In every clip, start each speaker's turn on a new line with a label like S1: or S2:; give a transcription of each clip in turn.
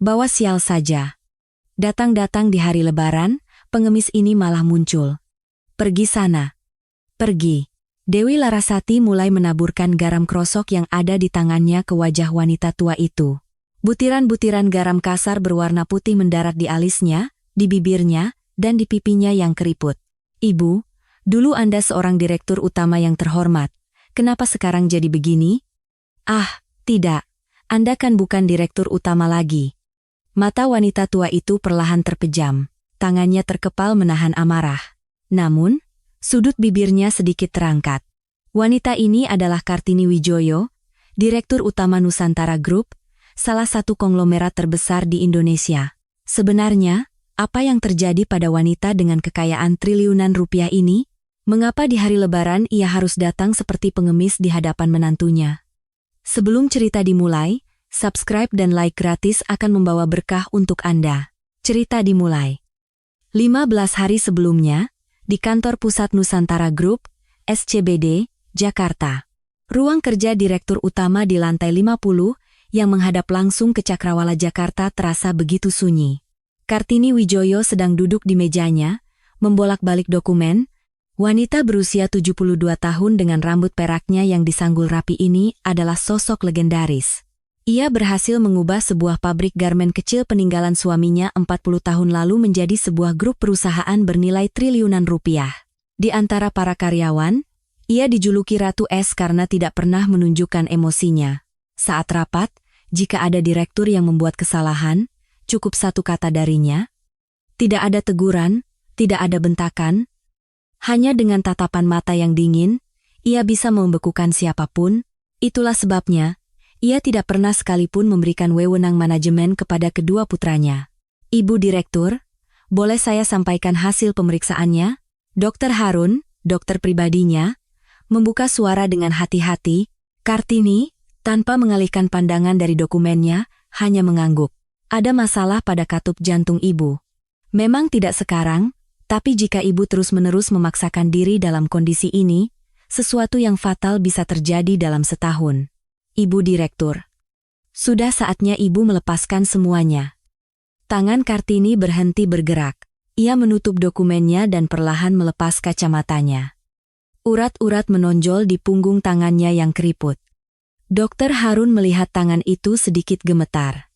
S1: Bawa sial saja. Datang-datang di hari lebaran, pengemis ini malah muncul. Pergi sana. Pergi. Dewi Larasati mulai menaburkan garam krosok yang ada di tangannya ke wajah wanita tua itu. Butiran-butiran garam kasar berwarna putih mendarat di alisnya, di bibirnya, dan di pipinya yang keriput. Ibu, dulu Anda seorang direktur utama yang terhormat. Kenapa sekarang jadi begini? Ah, tidak. Anda kan bukan direktur utama lagi. Mata wanita tua itu perlahan terpejam. Tangannya terkepal menahan amarah. Namun, sudut bibirnya sedikit terangkat. Wanita ini adalah Kartini Wijoyo, Direktur Utama Nusantara Group, salah satu konglomerat terbesar di Indonesia. Sebenarnya, apa yang terjadi pada wanita dengan kekayaan triliunan rupiah ini? Mengapa di hari lebaran ia harus datang seperti pengemis di hadapan menantunya? Sebelum cerita dimulai, subscribe dan like gratis akan membawa berkah untuk Anda. Cerita dimulai. 15 hari sebelumnya, di kantor pusat Nusantara Group, SCBD, Jakarta. Ruang kerja Direktur Utama di lantai 50, yang menghadap langsung ke Cakrawala Jakarta terasa begitu sunyi. Kartini Wijoyo sedang duduk di mejanya, membolak-balik dokumen. Wanita berusia 72 tahun dengan rambut peraknya yang disanggul rapi ini adalah sosok legendaris. Ia berhasil mengubah sebuah pabrik garmen kecil peninggalan suaminya 40 tahun lalu menjadi sebuah grup perusahaan bernilai triliunan rupiah. Di antara para karyawan, ia dijuluki Ratu Es karena tidak pernah menunjukkan emosinya. Saat rapat, jika ada direktur yang membuat kesalahan, cukup satu kata darinya. Tidak ada teguran, tidak ada bentakan. Hanya dengan tatapan mata yang dingin, ia bisa membekukan siapapun. Itulah sebabnya, ia tidak pernah sekalipun memberikan wewenang manajemen kepada kedua putranya. Ibu Direktur, boleh saya sampaikan hasil pemeriksaannya? Dr. Harun, dokter pribadinya, membuka suara dengan hati-hati. Kartini, tanpa mengalihkan pandangan dari dokumennya, hanya mengangguk. Ada masalah pada katup jantung ibu. Memang tidak sekarang, tapi jika ibu terus-menerus memaksakan diri dalam kondisi ini, sesuatu yang fatal bisa terjadi dalam setahun. Ibu Direktur. Sudah saatnya ibu melepaskan semuanya. Tangan Kartini berhenti bergerak. Ia menutup dokumennya dan perlahan melepas kacamatanya. Urat-urat menonjol di punggung tangannya yang keriput. Dr. Harun melihat tangan itu sedikit gemetar.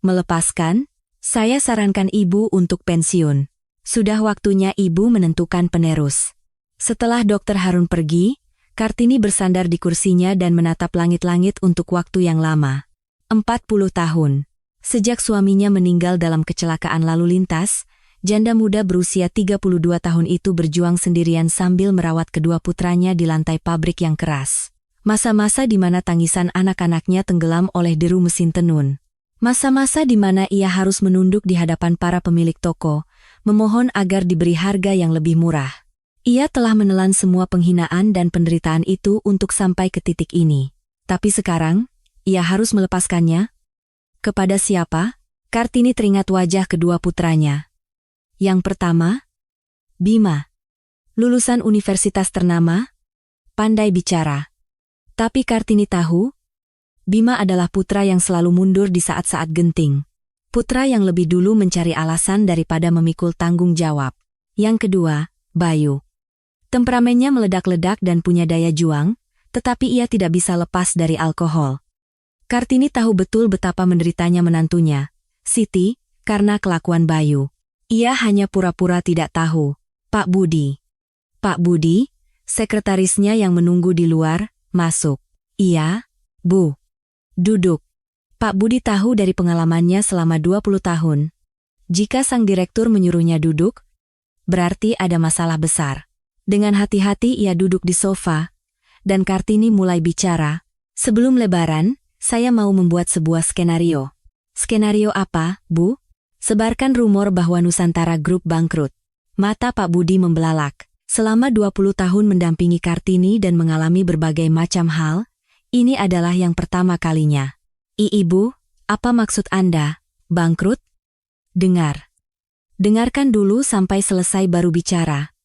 S1: Melepaskan? Saya sarankan ibu untuk pensiun. Sudah waktunya ibu menentukan penerus. Setelah Dr. Harun pergi, Kartini bersandar di kursinya dan menatap langit-langit untuk waktu yang lama. 40 tahun. Sejak suaminya meninggal dalam kecelakaan lalu lintas, janda muda berusia 32 tahun itu berjuang sendirian sambil merawat kedua putranya di lantai pabrik yang keras. Masa-masa di mana tangisan anak-anaknya tenggelam oleh deru mesin tenun. Masa-masa di mana ia harus menunduk di hadapan para pemilik toko, memohon agar diberi harga yang lebih murah. Ia telah menelan semua penghinaan dan penderitaan itu untuk sampai ke titik ini. Tapi sekarang, ia harus melepaskannya. Kepada siapa? Kartini teringat wajah kedua putranya. Yang pertama, Bima. Lulusan universitas ternama, pandai bicara. Tapi Kartini tahu, Bima adalah putra yang selalu mundur di saat-saat genting. Putra yang lebih dulu mencari alasan daripada memikul tanggung jawab. Yang kedua, Bayu. Temperamennya meledak-ledak dan punya daya juang, tetapi ia tidak bisa lepas dari alkohol. Kartini tahu betul betapa menderitanya menantunya, Siti, karena kelakuan Bayu. Ia hanya pura-pura tidak tahu. Pak Budi. Pak Budi, sekretarisnya yang menunggu di luar, masuk. Iya, Bu. Duduk. Pak Budi tahu dari pengalamannya selama 20 tahun. Jika sang direktur menyuruhnya duduk, berarti ada masalah besar. Dengan hati-hati ia duduk di sofa, dan Kartini mulai bicara. Sebelum lebaran, saya mau membuat sebuah skenario. Skenario apa, Bu? Sebarkan rumor bahwa Nusantara Group bangkrut. Mata Pak Budi membelalak. Selama 20 tahun mendampingi Kartini dan mengalami berbagai macam hal, ini adalah yang pertama kalinya. Ibu, apa maksud Anda? Bangkrut? Dengar. Dengarkan dulu sampai selesai baru bicara.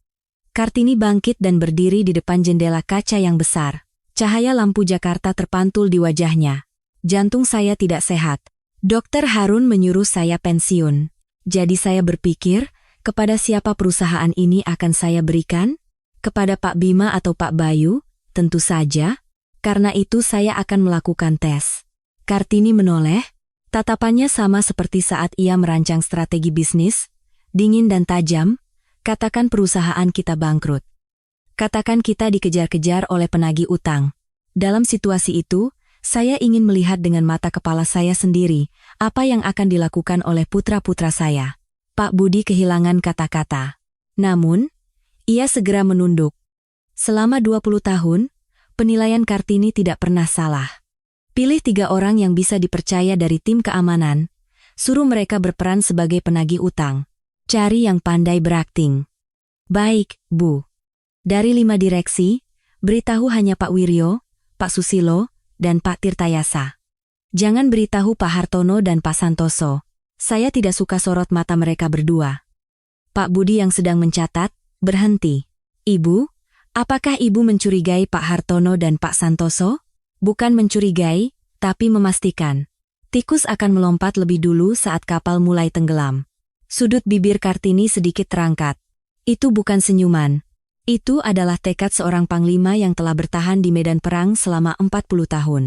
S1: Kartini bangkit dan berdiri di depan jendela kaca yang besar. Cahaya lampu Jakarta terpantul di wajahnya. Jantung saya tidak sehat. Dokter Harun menyuruh saya pensiun. Jadi saya berpikir, kepada siapa perusahaan ini akan saya berikan? Kepada Pak Bima atau Pak Bayu? Tentu saja. Karena itu saya akan melakukan tes. Kartini menoleh. Tatapannya sama seperti saat ia merancang strategi bisnis. Dingin dan tajam. Katakan perusahaan kita bangkrut. Katakan kita dikejar-kejar oleh penagih utang. Dalam situasi itu, saya ingin melihat dengan mata kepala saya sendiri apa yang akan dilakukan oleh putra-putra saya. Pak Budi kehilangan kata-kata. Namun, ia segera menunduk. Selama 20 tahun, penilaian Kartini tidak pernah salah. Pilih 3 orang yang bisa dipercaya dari tim keamanan, suruh mereka berperan sebagai penagih utang. Cari yang pandai berakting. Baik, Bu. Dari 5 direksi, beritahu hanya Pak Wiryo, Pak Susilo, dan Pak Tirtayasa. Jangan beritahu Pak Hartono dan Pak Santoso. Saya tidak suka sorot mata mereka berdua. Pak Budi yang sedang mencatat, berhenti. Ibu, apakah Ibu mencurigai Pak Hartono dan Pak Santoso? Bukan mencurigai, tapi memastikan. Tikus akan melompat lebih dulu saat kapal mulai tenggelam. Sudut bibir Kartini sedikit terangkat. Itu bukan senyuman. Itu adalah tekad seorang panglima yang telah bertahan di medan perang selama 40 tahun.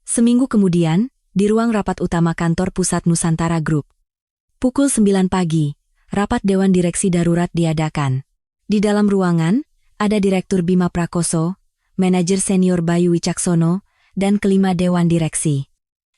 S1: Seminggu kemudian, di ruang rapat utama kantor pusat Nusantara Group. Pukul 9 pagi, rapat Dewan Direksi Darurat diadakan. Di dalam ruangan, ada Direktur Bima Prakoso, Manajer Senior Bayu Wicaksono, dan kelima Dewan Direksi.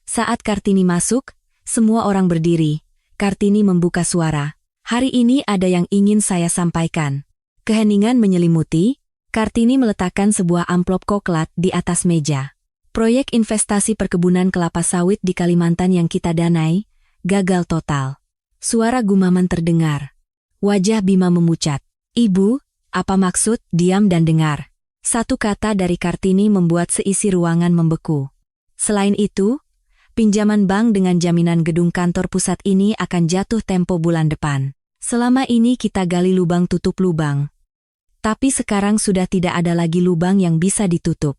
S1: Saat Kartini masuk, semua orang berdiri. Kartini membuka suara. Hari ini ada yang ingin saya sampaikan. Keheningan menyelimuti, Kartini meletakkan sebuah amplop koklat di atas meja. Proyek investasi perkebunan kelapa sawit di Kalimantan yang kita danai, gagal total. Suara gumaman terdengar. Wajah Bima memucat. Ibu, apa maksud? Diam dan dengar. Satu kata dari Kartini membuat seisi ruangan membeku. Selain itu, pinjaman bank dengan jaminan gedung kantor pusat ini akan jatuh tempo bulan depan. Selama ini kita gali lubang tutup lubang. Tapi sekarang sudah tidak ada lagi lubang yang bisa ditutup.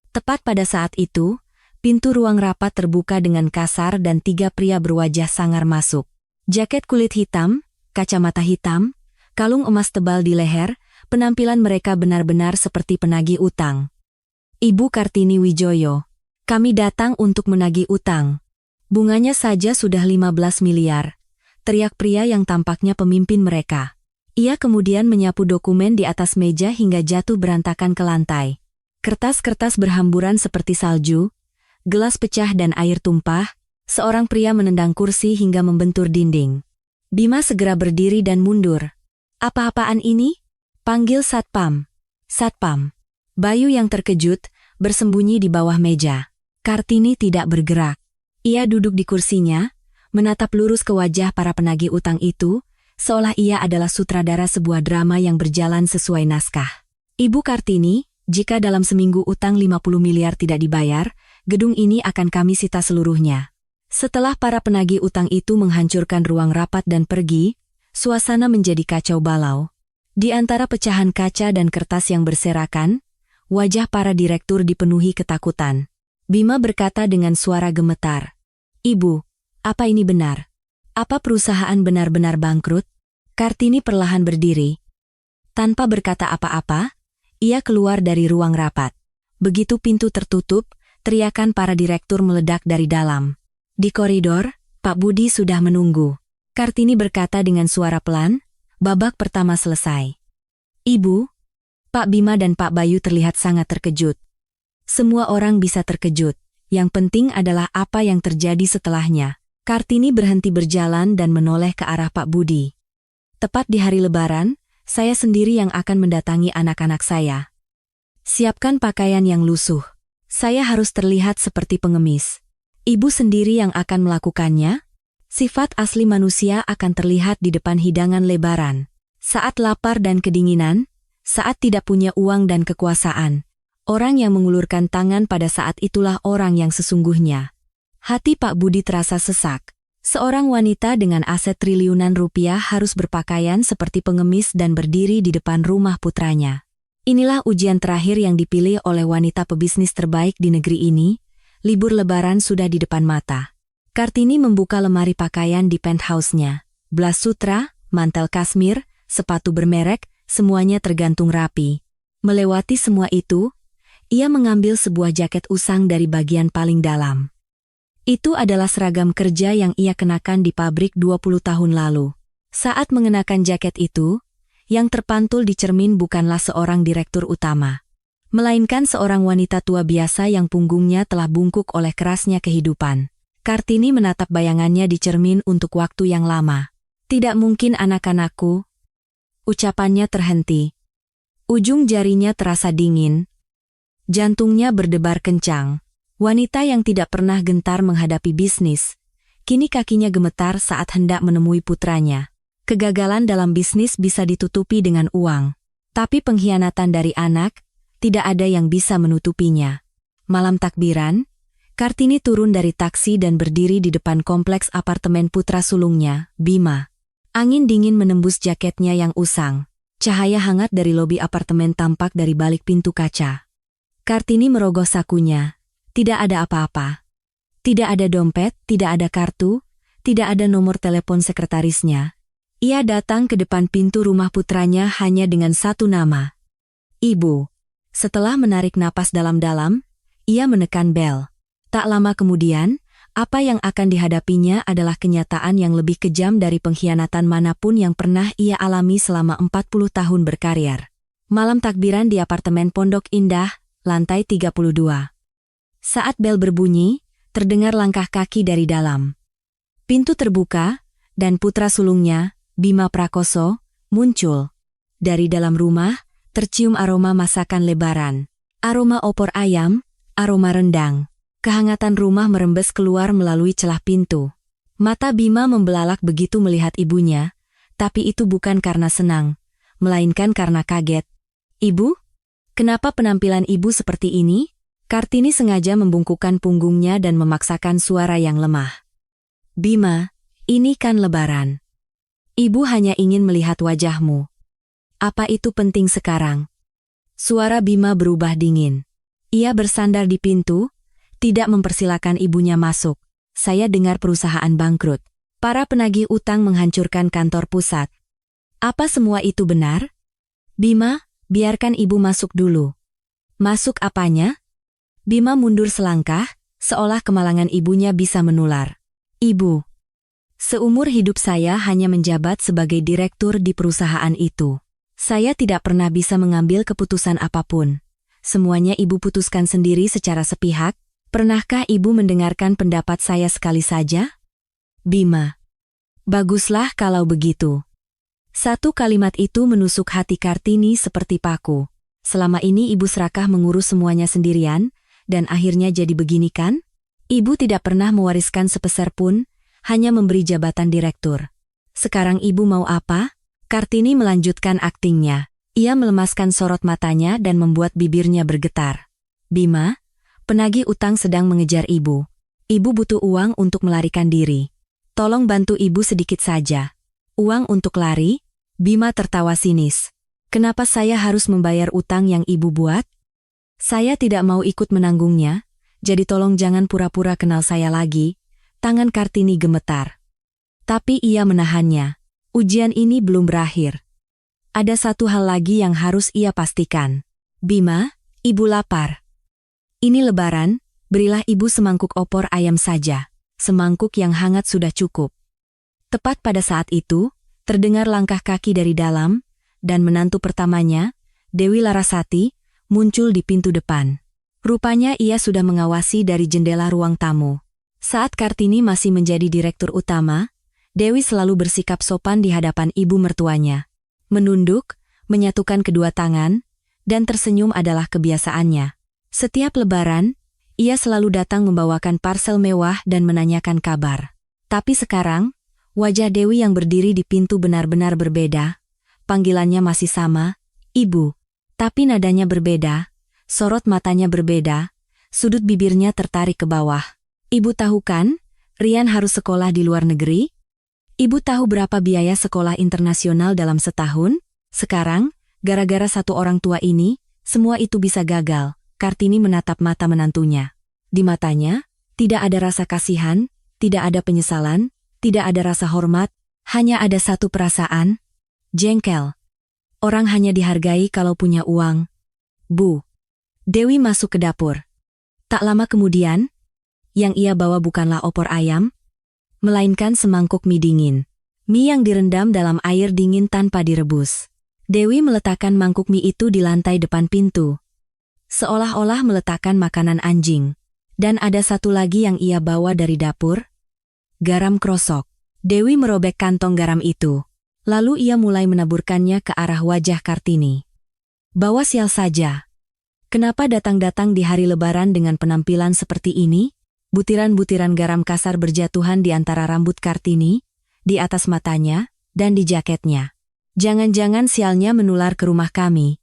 S1: Tepat pada saat itu, pintu ruang rapat terbuka dengan kasar dan 3 pria berwajah sangar masuk. Jaket kulit hitam, kacamata hitam, kalung emas tebal di leher, penampilan mereka benar-benar seperti penagih utang. Ibu Kartini Wijoyo, kami datang untuk menagih utang. Bunganya saja sudah 15 miliar, teriak pria yang tampaknya pemimpin mereka. Ia kemudian menyapu dokumen di atas meja hingga jatuh berantakan ke lantai. Kertas-kertas berhamburan seperti salju, gelas pecah dan air tumpah. Seorang pria menendang kursi hingga membentur dinding. Bima segera berdiri dan mundur. Apa-apaan ini? Panggil Satpam. Satpam. Bayu yang terkejut, bersembunyi di bawah meja. Kartini tidak bergerak. Ia duduk di kursinya, menatap lurus ke wajah para penagih utang itu, seolah ia adalah sutradara sebuah drama yang berjalan sesuai naskah. Ibu Kartini, jika dalam seminggu utang 50 miliar tidak dibayar, gedung ini akan kami sita seluruhnya. Setelah para penagih utang itu menghancurkan ruang rapat dan pergi, suasana menjadi kacau balau. Di antara pecahan kaca dan kertas yang berserakan, wajah para direktur dipenuhi ketakutan. Bima berkata dengan suara gemetar, "Ibu, apa ini benar? Apa perusahaan benar-benar bangkrut?" Kartini perlahan berdiri. Tanpa berkata apa-apa, ia keluar dari ruang rapat. Begitu pintu tertutup, teriakan para direktur meledak dari dalam. Di koridor, Pak Budi sudah menunggu. Kartini berkata dengan suara pelan, babak pertama selesai. Ibu, Pak Bima dan Pak Bayu terlihat sangat terkejut. Semua orang bisa terkejut, yang penting adalah apa yang terjadi setelahnya. Kartini berhenti berjalan dan menoleh ke arah Pak Budi. Tepat di hari Lebaran, saya sendiri yang akan mendatangi anak-anak saya. Siapkan pakaian yang lusuh. Saya harus terlihat seperti pengemis. Ibu sendiri yang akan melakukannya? Sifat asli manusia akan terlihat di depan hidangan lebaran. Saat lapar dan kedinginan, saat tidak punya uang dan kekuasaan. Orang yang mengulurkan tangan pada saat itulah orang yang sesungguhnya. Hati Pak Budi terasa sesak. Seorang wanita dengan aset triliunan rupiah harus berpakaian seperti pengemis dan berdiri di depan rumah putranya. Inilah ujian terakhir yang dipilih oleh wanita pebisnis terbaik di negeri ini. Libur Lebaran sudah di depan mata. Kartini membuka lemari pakaian di penthouse-nya. Blas sutra, mantel kasmir, sepatu bermerek, semuanya tergantung rapi. Melewati semua itu, ia mengambil sebuah jaket usang dari bagian paling dalam. Itu adalah seragam kerja yang ia kenakan di pabrik 20 tahun lalu. Saat mengenakan jaket itu, yang terpantul di cermin bukanlah seorang direktur utama, melainkan seorang wanita tua biasa yang punggungnya telah bungkuk oleh kerasnya kehidupan. Kartini menatap bayangannya di cermin untuk waktu yang lama. Tidak mungkin anak-anakku. Ucapannya terhenti. Ujung jarinya terasa dingin. Jantungnya berdebar kencang. Wanita yang tidak pernah gentar menghadapi bisnis. Kini kakinya gemetar saat hendak menemui putranya. Kegagalan dalam bisnis bisa ditutupi dengan uang. Tapi pengkhianatan dari anak, tidak ada yang bisa menutupinya. Malam takbiran, Kartini turun dari taksi dan berdiri di depan kompleks apartemen putra sulungnya, Bima. Angin dingin menembus jaketnya yang usang. Cahaya hangat dari lobi apartemen tampak dari balik pintu kaca. Kartini merogoh sakunya. Tidak ada apa-apa. Tidak ada dompet, tidak ada kartu, tidak ada nomor telepon sekretarisnya. Ia datang ke depan pintu rumah putranya hanya dengan satu nama. Ibu. Setelah menarik napas dalam-dalam, ia menekan bel. Tak lama kemudian, apa yang akan dihadapinya adalah kenyataan yang lebih kejam dari pengkhianatan manapun yang pernah ia alami selama 40 tahun berkarir. Malam takbiran di apartemen Pondok Indah, lantai 32. Saat bel berbunyi, terdengar langkah kaki dari dalam. Pintu terbuka, dan putra sulungnya, Bima Prakoso, muncul. Dari dalam rumah, tercium aroma masakan lebaran. Aroma opor ayam, aroma rendang. Kehangatan rumah merembes keluar melalui celah pintu. Mata Bima membelalak begitu melihat ibunya, tapi itu bukan karena senang, melainkan karena kaget. Ibu? Kenapa penampilan ibu seperti ini? Kartini sengaja membungkukkan punggungnya dan memaksakan suara yang lemah. Bima, ini kan lebaran. Ibu hanya ingin melihat wajahmu. Apa itu penting sekarang? Suara Bima berubah dingin. Ia bersandar di pintu, tidak mempersilakan ibunya masuk. Saya dengar perusahaan bangkrut. Para penagih utang menghancurkan kantor pusat. Apa semua itu benar? Bima, biarkan ibu masuk dulu. Masuk apanya? Bima mundur selangkah, seolah kemalangan ibunya bisa menular. Ibu. Seumur hidup saya hanya menjabat sebagai direktur di perusahaan itu. Saya tidak pernah bisa mengambil keputusan apapun. Semuanya ibu putuskan sendiri secara sepihak. Pernahkah ibu mendengarkan pendapat saya sekali saja? Bima. Baguslah kalau begitu. Satu kalimat itu menusuk hati Kartini seperti paku. Selama ini ibu serakah mengurus semuanya sendirian, dan akhirnya jadi begini kan? Ibu tidak pernah mewariskan sepeser pun, hanya memberi jabatan direktur. Sekarang ibu mau apa? Kartini melanjutkan aktingnya. Ia melemaskan sorot matanya dan membuat bibirnya bergetar. Bima, penagih utang sedang mengejar ibu. Ibu butuh uang untuk melarikan diri. Tolong bantu ibu sedikit saja. Uang untuk lari? Bima tertawa sinis. Kenapa saya harus membayar utang yang ibu buat? Saya tidak mau ikut menanggungnya, jadi tolong jangan pura-pura kenal saya lagi. Tangan Kartini gemetar. Tapi ia menahannya. Ujian ini belum berakhir. Ada satu hal lagi yang harus ia pastikan. Bima, ibu lapar. Ini lebaran, berilah ibu semangkuk opor ayam saja. Semangkuk yang hangat sudah cukup. Tepat pada saat itu, terdengar langkah kaki dari dalam, dan menantu pertamanya, Dewi Larasati, muncul di pintu depan. Rupanya ia sudah mengawasi dari jendela ruang tamu. Saat Kartini masih menjadi direktur utama, Dewi selalu bersikap sopan di hadapan ibu mertuanya. Menunduk, menyatukan kedua tangan, dan tersenyum adalah kebiasaannya. Setiap lebaran, ia selalu datang membawakan parsel mewah dan menanyakan kabar. Tapi sekarang, wajah Dewi yang berdiri di pintu benar-benar berbeda. Panggilannya masih sama, Ibu. Tapi nadanya berbeda, sorot matanya berbeda, sudut bibirnya tertarik ke bawah. Ibu tahu kan, Rian harus sekolah di luar negeri? Ibu tahu berapa biaya sekolah internasional dalam setahun? Sekarang, gara-gara satu orang tua ini, semua itu bisa gagal. Kartini menatap mata menantunya. Di matanya, tidak ada rasa kasihan, Tidak ada penyesalan, tidak ada rasa hormat, hanya ada satu perasaan, jengkel. Orang hanya dihargai kalau punya uang. Bu. Dewi masuk ke dapur. Tak lama kemudian, yang ia bawa bukanlah opor ayam, melainkan semangkuk mie dingin. Mie yang direndam dalam air dingin tanpa direbus. Dewi meletakkan mangkuk mie itu di lantai depan pintu. Seolah-olah meletakkan makanan anjing. Dan ada satu lagi yang ia bawa dari dapur. Garam krosok. Dewi merobek kantong garam itu. Lalu ia mulai menaburkannya ke arah wajah Kartini. Bawa sial saja. Kenapa datang-datang di hari lebaran dengan penampilan seperti ini? Butiran-butiran garam kasar berjatuhan di antara rambut Kartini, di atas matanya, dan di jaketnya. Jangan-jangan sialnya menular ke rumah kami.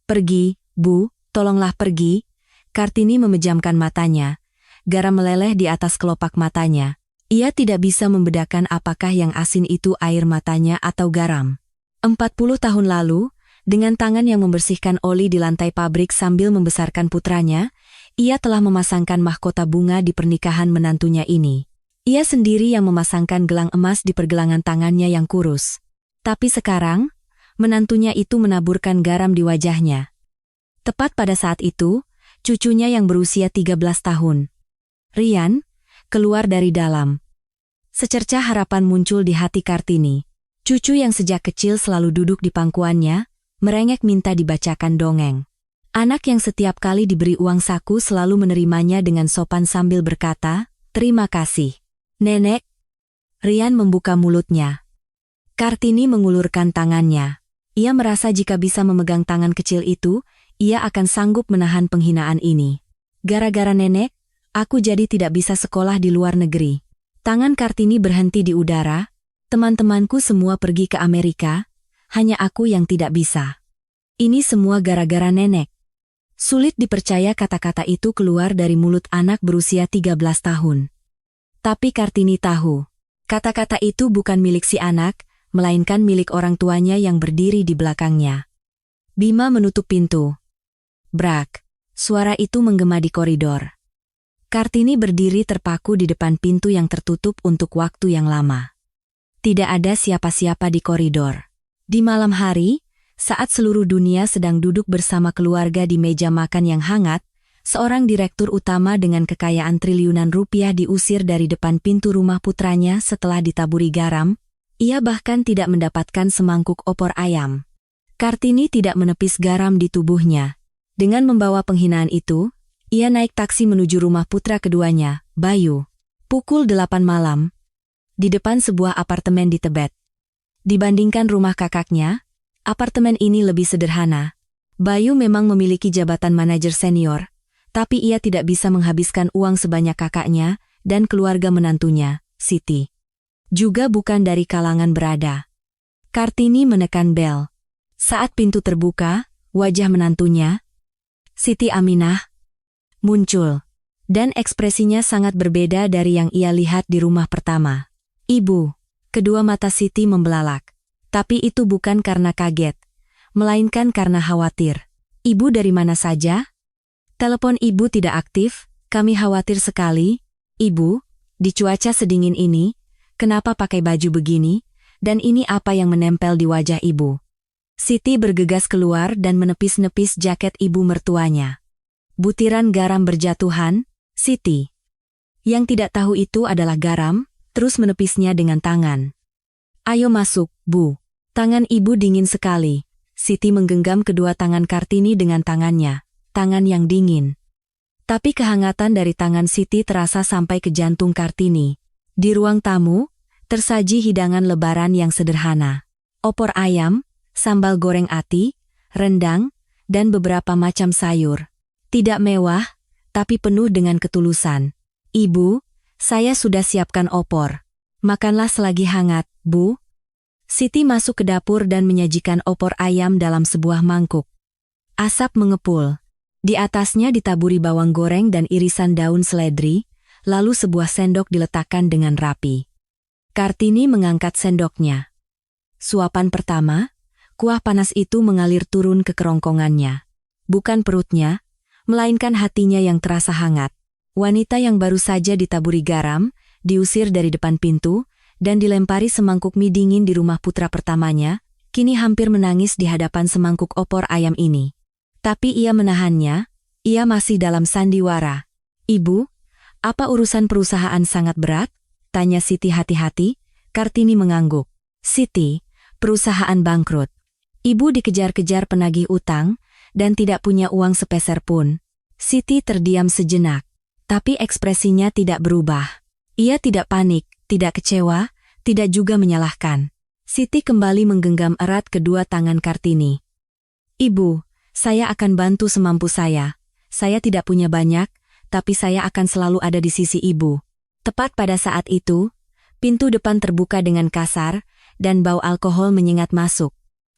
S1: Pergi, Bu, tolonglah pergi. Kartini memejamkan matanya. Garam meleleh di atas kelopak matanya. Ia tidak bisa membedakan apakah yang asin itu air matanya atau garam. 40 tahun lalu, dengan tangan yang membersihkan oli di lantai pabrik sambil membesarkan putranya, ia telah memasangkan mahkota bunga di pernikahan menantunya ini. Ia sendiri yang memasangkan gelang emas di pergelangan tangannya yang kurus. Tapi sekarang, menantunya itu menaburkan garam di wajahnya. Tepat pada saat itu, cucunya yang berusia 13 tahun, Rian, keluar dari dalam. Secercah harapan muncul di hati Kartini. Cucu yang sejak kecil selalu duduk di pangkuannya, merengek minta dibacakan dongeng. Anak yang setiap kali diberi uang saku selalu menerimanya dengan sopan sambil berkata, "Terima kasih, Nenek." Rian membuka mulutnya. Kartini mengulurkan tangannya. Ia merasa jika bisa memegang tangan kecil itu, ia akan sanggup menahan penghinaan ini. Gara-gara nenek, aku jadi tidak bisa sekolah di luar negeri. Tangan Kartini berhenti di udara. Teman-temanku semua pergi ke Amerika, hanya aku yang tidak bisa. Ini semua gara-gara nenek. Sulit dipercaya kata-kata itu keluar dari mulut anak berusia 13 tahun. Tapi Kartini tahu, kata-kata itu bukan milik si anak, melainkan milik orang tuanya yang berdiri di belakangnya. Bima menutup pintu. Brak, suara itu menggema di koridor. Kartini berdiri terpaku di depan pintu yang tertutup untuk waktu yang lama. Tidak ada siapa-siapa di koridor. Di malam hari, saat seluruh dunia sedang duduk bersama keluarga di meja makan yang hangat, seorang direktur utama dengan kekayaan triliunan rupiah diusir dari depan pintu rumah putranya setelah ditaburi garam. Ia bahkan tidak mendapatkan semangkuk opor ayam. Kartini tidak menepis garam di tubuhnya. Dengan membawa penghinaan itu, ia naik taksi menuju rumah putra keduanya, Bayu. Pukul 8 malam. Di depan sebuah apartemen di Tebet. Dibandingkan rumah kakaknya, apartemen ini lebih sederhana. Bayu memang memiliki jabatan manajer senior, tapi ia tidak bisa menghabiskan uang sebanyak kakaknya dan keluarga menantunya, Siti. Juga bukan dari kalangan berada. Kartini menekan bel. Saat pintu terbuka, wajah menantunya, Siti Aminah, muncul. Dan ekspresinya sangat berbeda dari yang ia lihat di rumah pertama. "Ibu." Kedua mata Siti membelalak. Tapi itu bukan karena kaget, melainkan karena khawatir. "Ibu dari mana saja?" "Telepon ibu tidak aktif, kami khawatir sekali." "Ibu, di cuaca sedingin ini, kenapa pakai baju begini? Dan ini apa yang menempel di wajah ibu?" Siti bergegas keluar dan menepis-nepis jaket ibu mertuanya. Butiran garam berjatuhan, Siti, yang tidak tahu itu adalah garam, terus menepisnya dengan tangan. "Ayo masuk, Bu." Tangan ibu dingin sekali. Siti menggenggam kedua tangan Kartini dengan tangannya, tangan yang dingin. Tapi kehangatan dari tangan Siti terasa sampai ke jantung Kartini. Di ruang tamu, tersaji hidangan lebaran yang sederhana. Opor ayam, sambal goreng ati, rendang, dan beberapa macam sayur. Tidak mewah, tapi penuh dengan ketulusan. "Ibu, saya sudah siapkan opor. Makanlah selagi hangat, Bu." Siti masuk ke dapur dan menyajikan opor ayam dalam sebuah mangkuk. Asap mengepul. Di atasnya ditaburi bawang goreng dan irisan daun seledri, lalu sebuah sendok diletakkan dengan rapi. Kartini mengangkat sendoknya. Suapan pertama, kuah panas itu mengalir turun ke kerongkongannya. Bukan perutnya, melainkan hatinya yang terasa hangat. Wanita yang baru saja ditaburi garam, diusir dari depan pintu, dan dilempari semangkuk mie dingin di rumah putra pertamanya, kini hampir menangis di hadapan semangkuk opor ayam ini. Tapi ia menahannya, ia masih dalam sandiwara. "Ibu, apa urusan perusahaan sangat berat?" tanya Siti hati-hati. Kartini mengangguk. "Siti, perusahaan bangkrut. Ibu dikejar-kejar penagih utang, dan tidak punya uang sepeser pun." Siti terdiam sejenak, tapi ekspresinya tidak berubah. Ia tidak panik, tidak kecewa, tidak juga menyalahkan. Siti kembali menggenggam erat kedua tangan Kartini. "Ibu, saya akan bantu semampu saya. Saya tidak punya banyak, tapi saya akan selalu ada di sisi ibu." Tepat pada saat itu, pintu depan terbuka dengan kasar, dan bau alkohol menyengat masuk.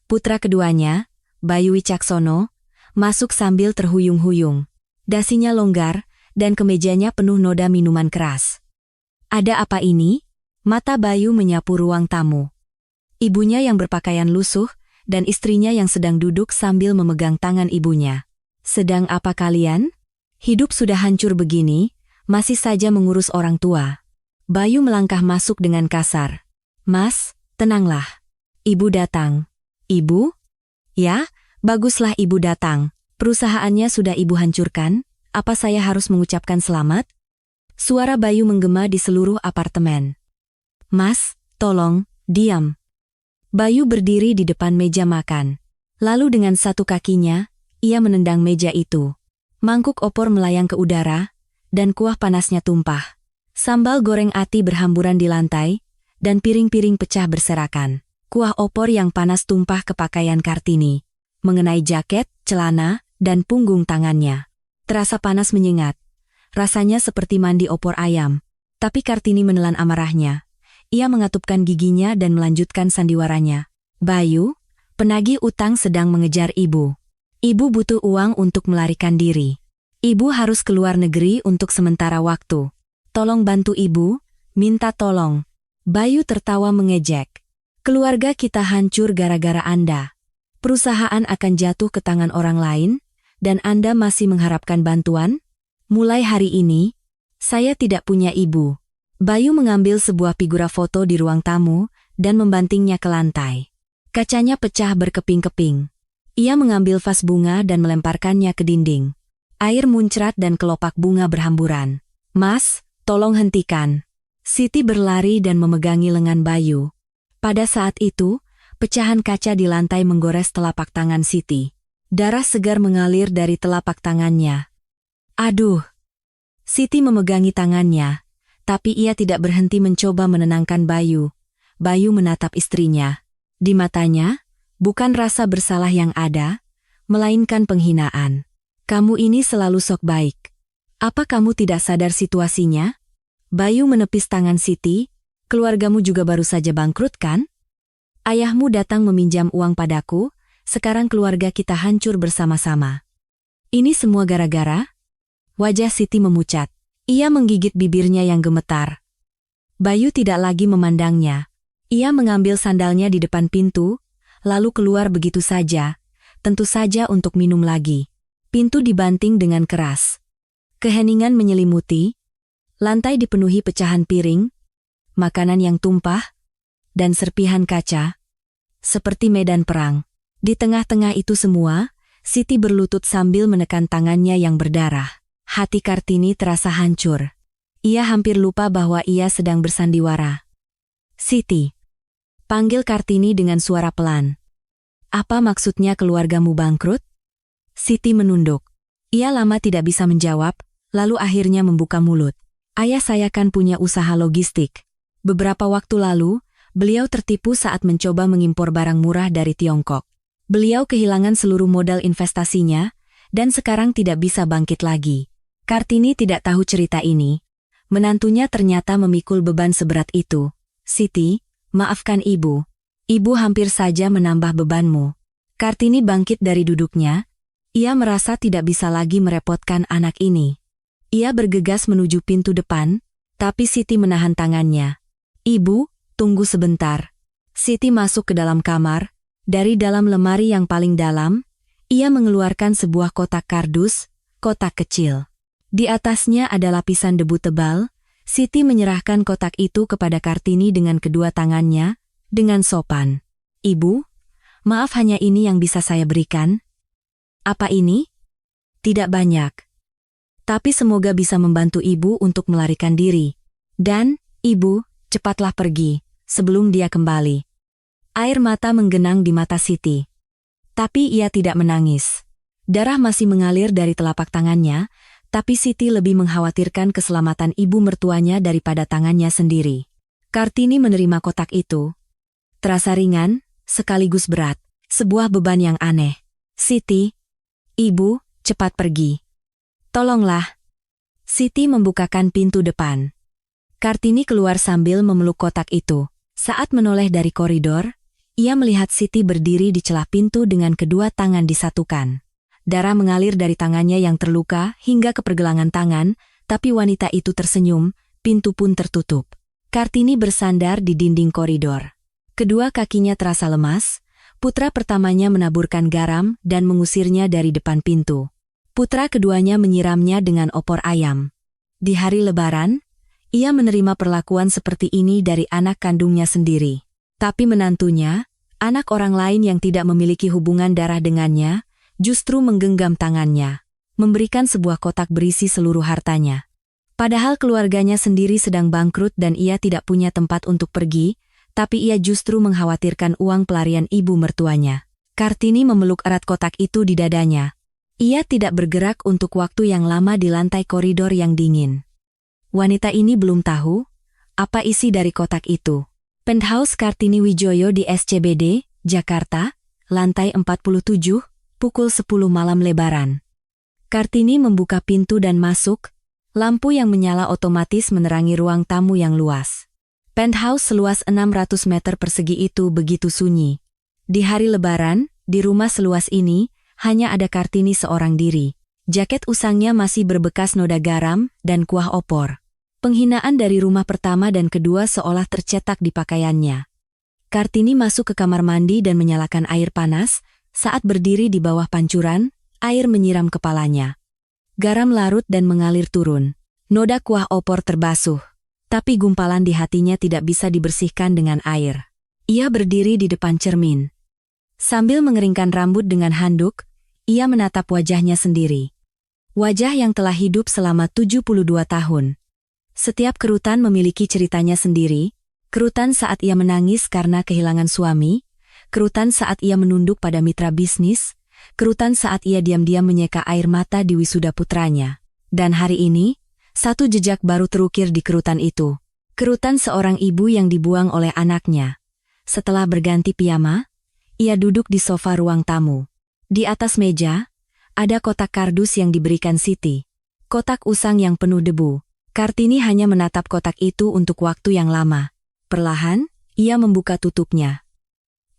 S1: Putra keduanya, Bayu Wicaksono, masuk sambil terhuyung-huyung. Dasinya longgar, dan kemejanya penuh noda minuman keras. "Ada apa ini?" Mata Bayu menyapu ruang tamu. Ibunya yang berpakaian lusuh, dan istrinya yang sedang duduk sambil memegang tangan ibunya. "Sedang apa kalian? Hidup sudah hancur begini, masih saja mengurus orang tua." Bayu melangkah masuk dengan kasar. "Mas, tenanglah. Ibu datang." "Ibu? Ya, baguslah ibu datang. Perusahaannya sudah ibu hancurkan, apa saya harus mengucapkan selamat?" Suara Bayu menggema di seluruh apartemen. "Mas, tolong, diam." Bayu berdiri di depan meja makan. Lalu dengan satu kakinya, ia menendang meja itu. Mangkuk opor melayang ke udara, dan kuah panasnya tumpah. Sambal goreng ati berhamburan di lantai, dan piring-piring pecah berserakan. Kuah opor yang panas tumpah ke pakaian Kartini, mengenai jaket, celana, dan punggung tangannya. Terasa panas menyengat. Rasanya seperti mandi opor ayam. Tapi Kartini menelan amarahnya. Ia mengatupkan giginya dan melanjutkan sandiwaranya. "Bayu, penagih utang sedang mengejar ibu. Ibu butuh uang untuk melarikan diri. Ibu harus keluar negeri untuk sementara waktu. Tolong bantu ibu, minta tolong." Bayu tertawa mengejek. "Keluarga kita hancur gara-gara Anda. Perusahaan akan jatuh ke tangan orang lain, dan Anda masih mengharapkan bantuan? Mulai hari ini, saya tidak punya ibu." Bayu mengambil sebuah figura foto di ruang tamu dan membantingnya ke lantai. Kacanya pecah berkeping-keping. Ia mengambil vas bunga dan melemparkannya ke dinding. Air muncrat dan kelopak bunga berhamburan. "Mas, tolong hentikan." Siti berlari dan memegangi lengan Bayu. Pada saat itu, pecahan kaca di lantai menggores telapak tangan Siti. Darah segar mengalir dari telapak tangannya. "Aduh!" Siti memegangi tangannya. Tapi ia tidak berhenti mencoba menenangkan Bayu. Bayu menatap istrinya. Di matanya, bukan rasa bersalah yang ada, melainkan penghinaan. "Kamu ini selalu sok baik. Apa kamu tidak sadar situasinya?" Bayu menepis tangan Siti. "Keluargamu juga baru saja bangkrut kan? Ayahmu datang meminjam uang padaku, sekarang keluarga kita hancur bersama-sama. Ini semua gara-gara?" Wajah Siti memucat. Ia menggigit bibirnya yang gemetar. Bayu tidak lagi memandangnya. Ia mengambil sandalnya di depan pintu, lalu keluar begitu saja, tentu saja untuk minum lagi. Pintu dibanting dengan keras. Keheningan menyelimuti, lantai dipenuhi pecahan piring, makanan yang tumpah, dan serpihan kaca, seperti medan perang. Di tengah-tengah itu semua, Siti berlutut sambil menekan tangannya yang berdarah. Hati Kartini terasa hancur. Ia hampir lupa bahwa ia sedang bersandiwara. "Siti," panggil Kartini dengan suara pelan. "Apa maksudnya keluargamu bangkrut?" Siti menunduk. Ia lama tidak bisa menjawab, lalu akhirnya membuka mulut. "Ayah saya kan punya usaha logistik. Beberapa waktu lalu, beliau tertipu saat mencoba mengimpor barang murah dari Tiongkok. Beliau kehilangan seluruh modal investasinya, dan sekarang tidak bisa bangkit lagi." Kartini tidak tahu cerita ini. Menantunya ternyata memikul beban seberat itu. "Siti, maafkan ibu. Ibu hampir saja menambah bebanmu." Kartini bangkit dari duduknya. Ia merasa tidak bisa lagi merepotkan anak ini. Ia bergegas menuju pintu depan, tapi Siti menahan tangannya. "Ibu, tunggu sebentar." Siti masuk ke dalam kamar. Dari dalam lemari yang paling dalam, ia mengeluarkan sebuah kotak kardus, kotak kecil. Di atasnya ada lapisan debu tebal, Siti menyerahkan kotak itu kepada Kartini dengan kedua tangannya, dengan sopan. "Ibu, maaf hanya ini yang bisa saya berikan." "Apa ini?" "Tidak banyak. Tapi semoga bisa membantu ibu untuk melarikan diri. Dan, ibu, cepatlah pergi, sebelum dia kembali." Air mata menggenang di mata Siti. Tapi ia tidak menangis. Darah masih mengalir dari telapak tangannya, tapi Siti lebih mengkhawatirkan keselamatan ibu mertuanya daripada tangannya sendiri. Kartini menerima kotak itu. Terasa ringan, sekaligus berat. Sebuah beban yang aneh. "Siti, ibu, cepat pergi. Tolonglah." Siti membukakan pintu depan. Kartini keluar sambil memeluk kotak itu. Saat menoleh dari koridor, ia melihat Siti berdiri di celah pintu dengan kedua tangan disatukan. Darah mengalir dari tangannya yang terluka hingga ke pergelangan tangan, tapi wanita itu tersenyum, pintu pun tertutup. Kartini bersandar di dinding koridor. Kedua kakinya terasa lemas, putra pertamanya menaburkan garam dan mengusirnya dari depan pintu. Putra keduanya menyiramnya dengan opor ayam. Di hari Lebaran, ia menerima perlakuan seperti ini dari anak kandungnya sendiri. Tapi menantunya, anak orang lain yang tidak memiliki hubungan darah dengannya, justru menggenggam tangannya, memberikan sebuah kotak berisi seluruh hartanya. Padahal keluarganya sendiri sedang bangkrut dan ia tidak punya tempat untuk pergi, tapi ia justru mengkhawatirkan uang pelarian ibu mertuanya. Kartini memeluk erat kotak itu di dadanya. Ia tidak bergerak untuk waktu yang lama di lantai koridor yang dingin. Wanita ini belum tahu apa isi dari kotak itu. Penthouse Kartini Wijoyo di SCBD, Jakarta, lantai 47, pukul 10 malam Lebaran. Kartini membuka pintu dan masuk. Lampu yang menyala otomatis menerangi ruang tamu yang luas. Penthouse seluas 600 meter persegi itu begitu sunyi. Di hari Lebaran, di rumah seluas ini, hanya ada Kartini seorang diri. Jaket usangnya masih berbekas noda garam dan kuah opor. Penghinaan dari rumah pertama dan kedua seolah tercetak di pakaiannya. Kartini masuk ke kamar mandi dan menyalakan air panas. Saat berdiri di bawah pancuran, air menyiram kepalanya. Garam larut dan mengalir turun. Noda kuah opor terbasuh. Tapi gumpalan di hatinya tidak bisa dibersihkan dengan air. Ia berdiri di depan cermin. Sambil mengeringkan rambut dengan handuk, ia menatap wajahnya sendiri. Wajah yang telah hidup selama 72 tahun. Setiap kerutan memiliki ceritanya sendiri. Kerutan saat ia menangis karena kehilangan suami, kerutan saat ia menunduk pada mitra bisnis, kerutan saat ia diam-diam menyeka air mata di wisuda putranya. Dan hari ini, satu jejak baru terukir di kerutan itu. Kerutan seorang ibu yang dibuang oleh anaknya. Setelah berganti piyama, ia duduk di sofa ruang tamu. Di atas meja, ada kotak kardus yang diberikan Siti. Kotak usang yang penuh debu. Kartini hanya menatap kotak itu untuk waktu yang lama. Perlahan, ia membuka tutupnya.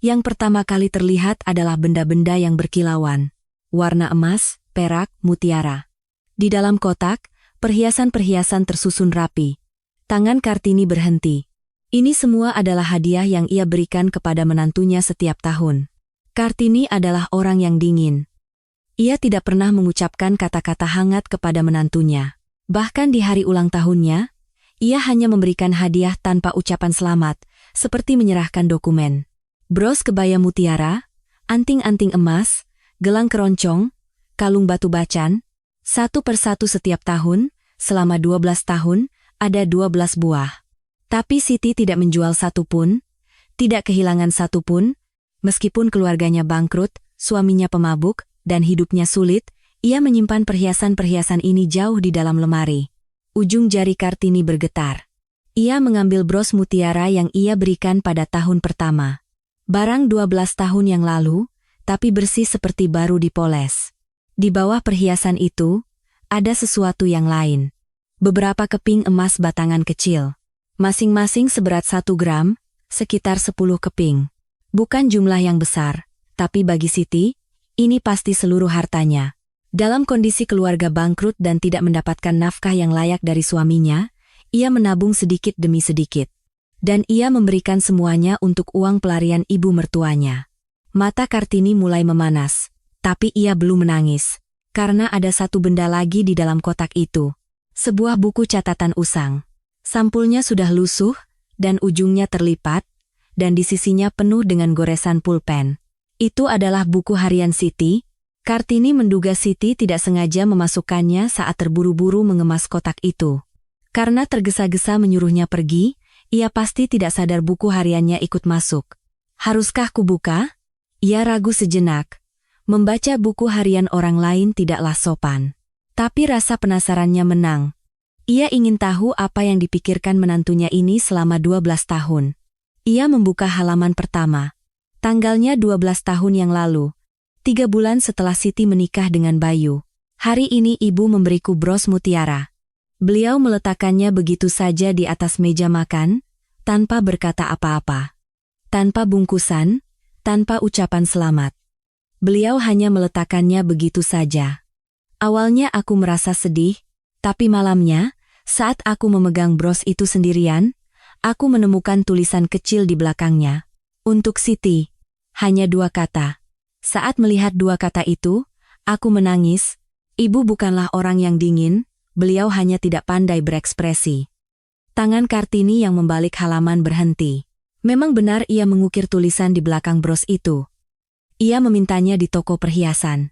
S1: Yang pertama kali terlihat adalah benda-benda yang berkilauan. Warna emas, perak, mutiara. Di dalam kotak, perhiasan-perhiasan tersusun rapi. Tangan Kartini berhenti. Ini semua adalah hadiah yang ia berikan kepada menantunya setiap tahun. Kartini adalah orang yang dingin. Ia tidak pernah mengucapkan kata-kata hangat kepada menantunya. Bahkan di hari ulang tahunnya, ia hanya memberikan hadiah tanpa ucapan selamat, seperti menyerahkan dokumen. Bros kebaya mutiara, anting-anting emas, gelang keroncong, kalung batu bacan, satu persatu setiap tahun, selama 12 tahun, ada 12 buah. Tapi Siti tidak menjual satu pun, tidak kehilangan satu pun, meskipun keluarganya bangkrut, suaminya pemabuk, dan hidupnya sulit, ia menyimpan perhiasan-perhiasan ini jauh di dalam lemari. Ujung jari Kartini bergetar. Ia mengambil bros mutiara yang ia berikan pada tahun pertama. Barang 12 tahun yang lalu, tapi bersih seperti baru dipoles. Di bawah perhiasan itu, ada sesuatu yang lain. Beberapa keping emas batangan kecil. Masing-masing seberat 1 gram, sekitar 10 keping. Bukan jumlah yang besar, tapi bagi Siti, ini pasti seluruh hartanya. Dalam kondisi keluarga bangkrut dan tidak mendapatkan nafkah yang layak dari suaminya, ia menabung sedikit demi sedikit. Dan ia memberikan semuanya untuk uang pelarian ibu mertuanya. Mata Kartini mulai memanas, tapi ia belum menangis, karena ada satu benda lagi di dalam kotak itu. Sebuah buku catatan usang. Sampulnya sudah lusuh, dan ujungnya terlipat, dan di sisinya penuh dengan goresan pulpen. Itu adalah buku harian Siti. Kartini menduga Siti tidak sengaja memasukkannya saat terburu-buru mengemas kotak itu. Karena tergesa-gesa menyuruhnya pergi, ia pasti tidak sadar buku hariannya ikut masuk. Haruskah kubuka? Ia ragu sejenak. Membaca buku harian orang lain tidaklah sopan. Tapi rasa penasarannya menang. Ia ingin tahu apa yang dipikirkan menantunya ini selama 12 tahun. Ia membuka halaman pertama. Tanggalnya 12 tahun yang lalu. 3 bulan setelah Siti menikah dengan Bayu. Hari ini ibu memberiku bros mutiara. Beliau meletakkannya begitu saja di atas meja makan, tanpa berkata apa-apa. Tanpa bungkusan, tanpa ucapan selamat. Beliau hanya meletakkannya begitu saja. Awalnya aku merasa sedih, tapi malamnya, saat aku memegang bros itu sendirian, aku menemukan tulisan kecil di belakangnya. Untuk Siti, hanya 2 kata. Saat melihat 2 kata itu, aku menangis. Ibu bukanlah orang yang dingin, beliau hanya tidak pandai berekspresi. Tangan Kartini yang membalik halaman berhenti. Memang benar ia mengukir tulisan di belakang bros itu. Ia memintanya di toko perhiasan.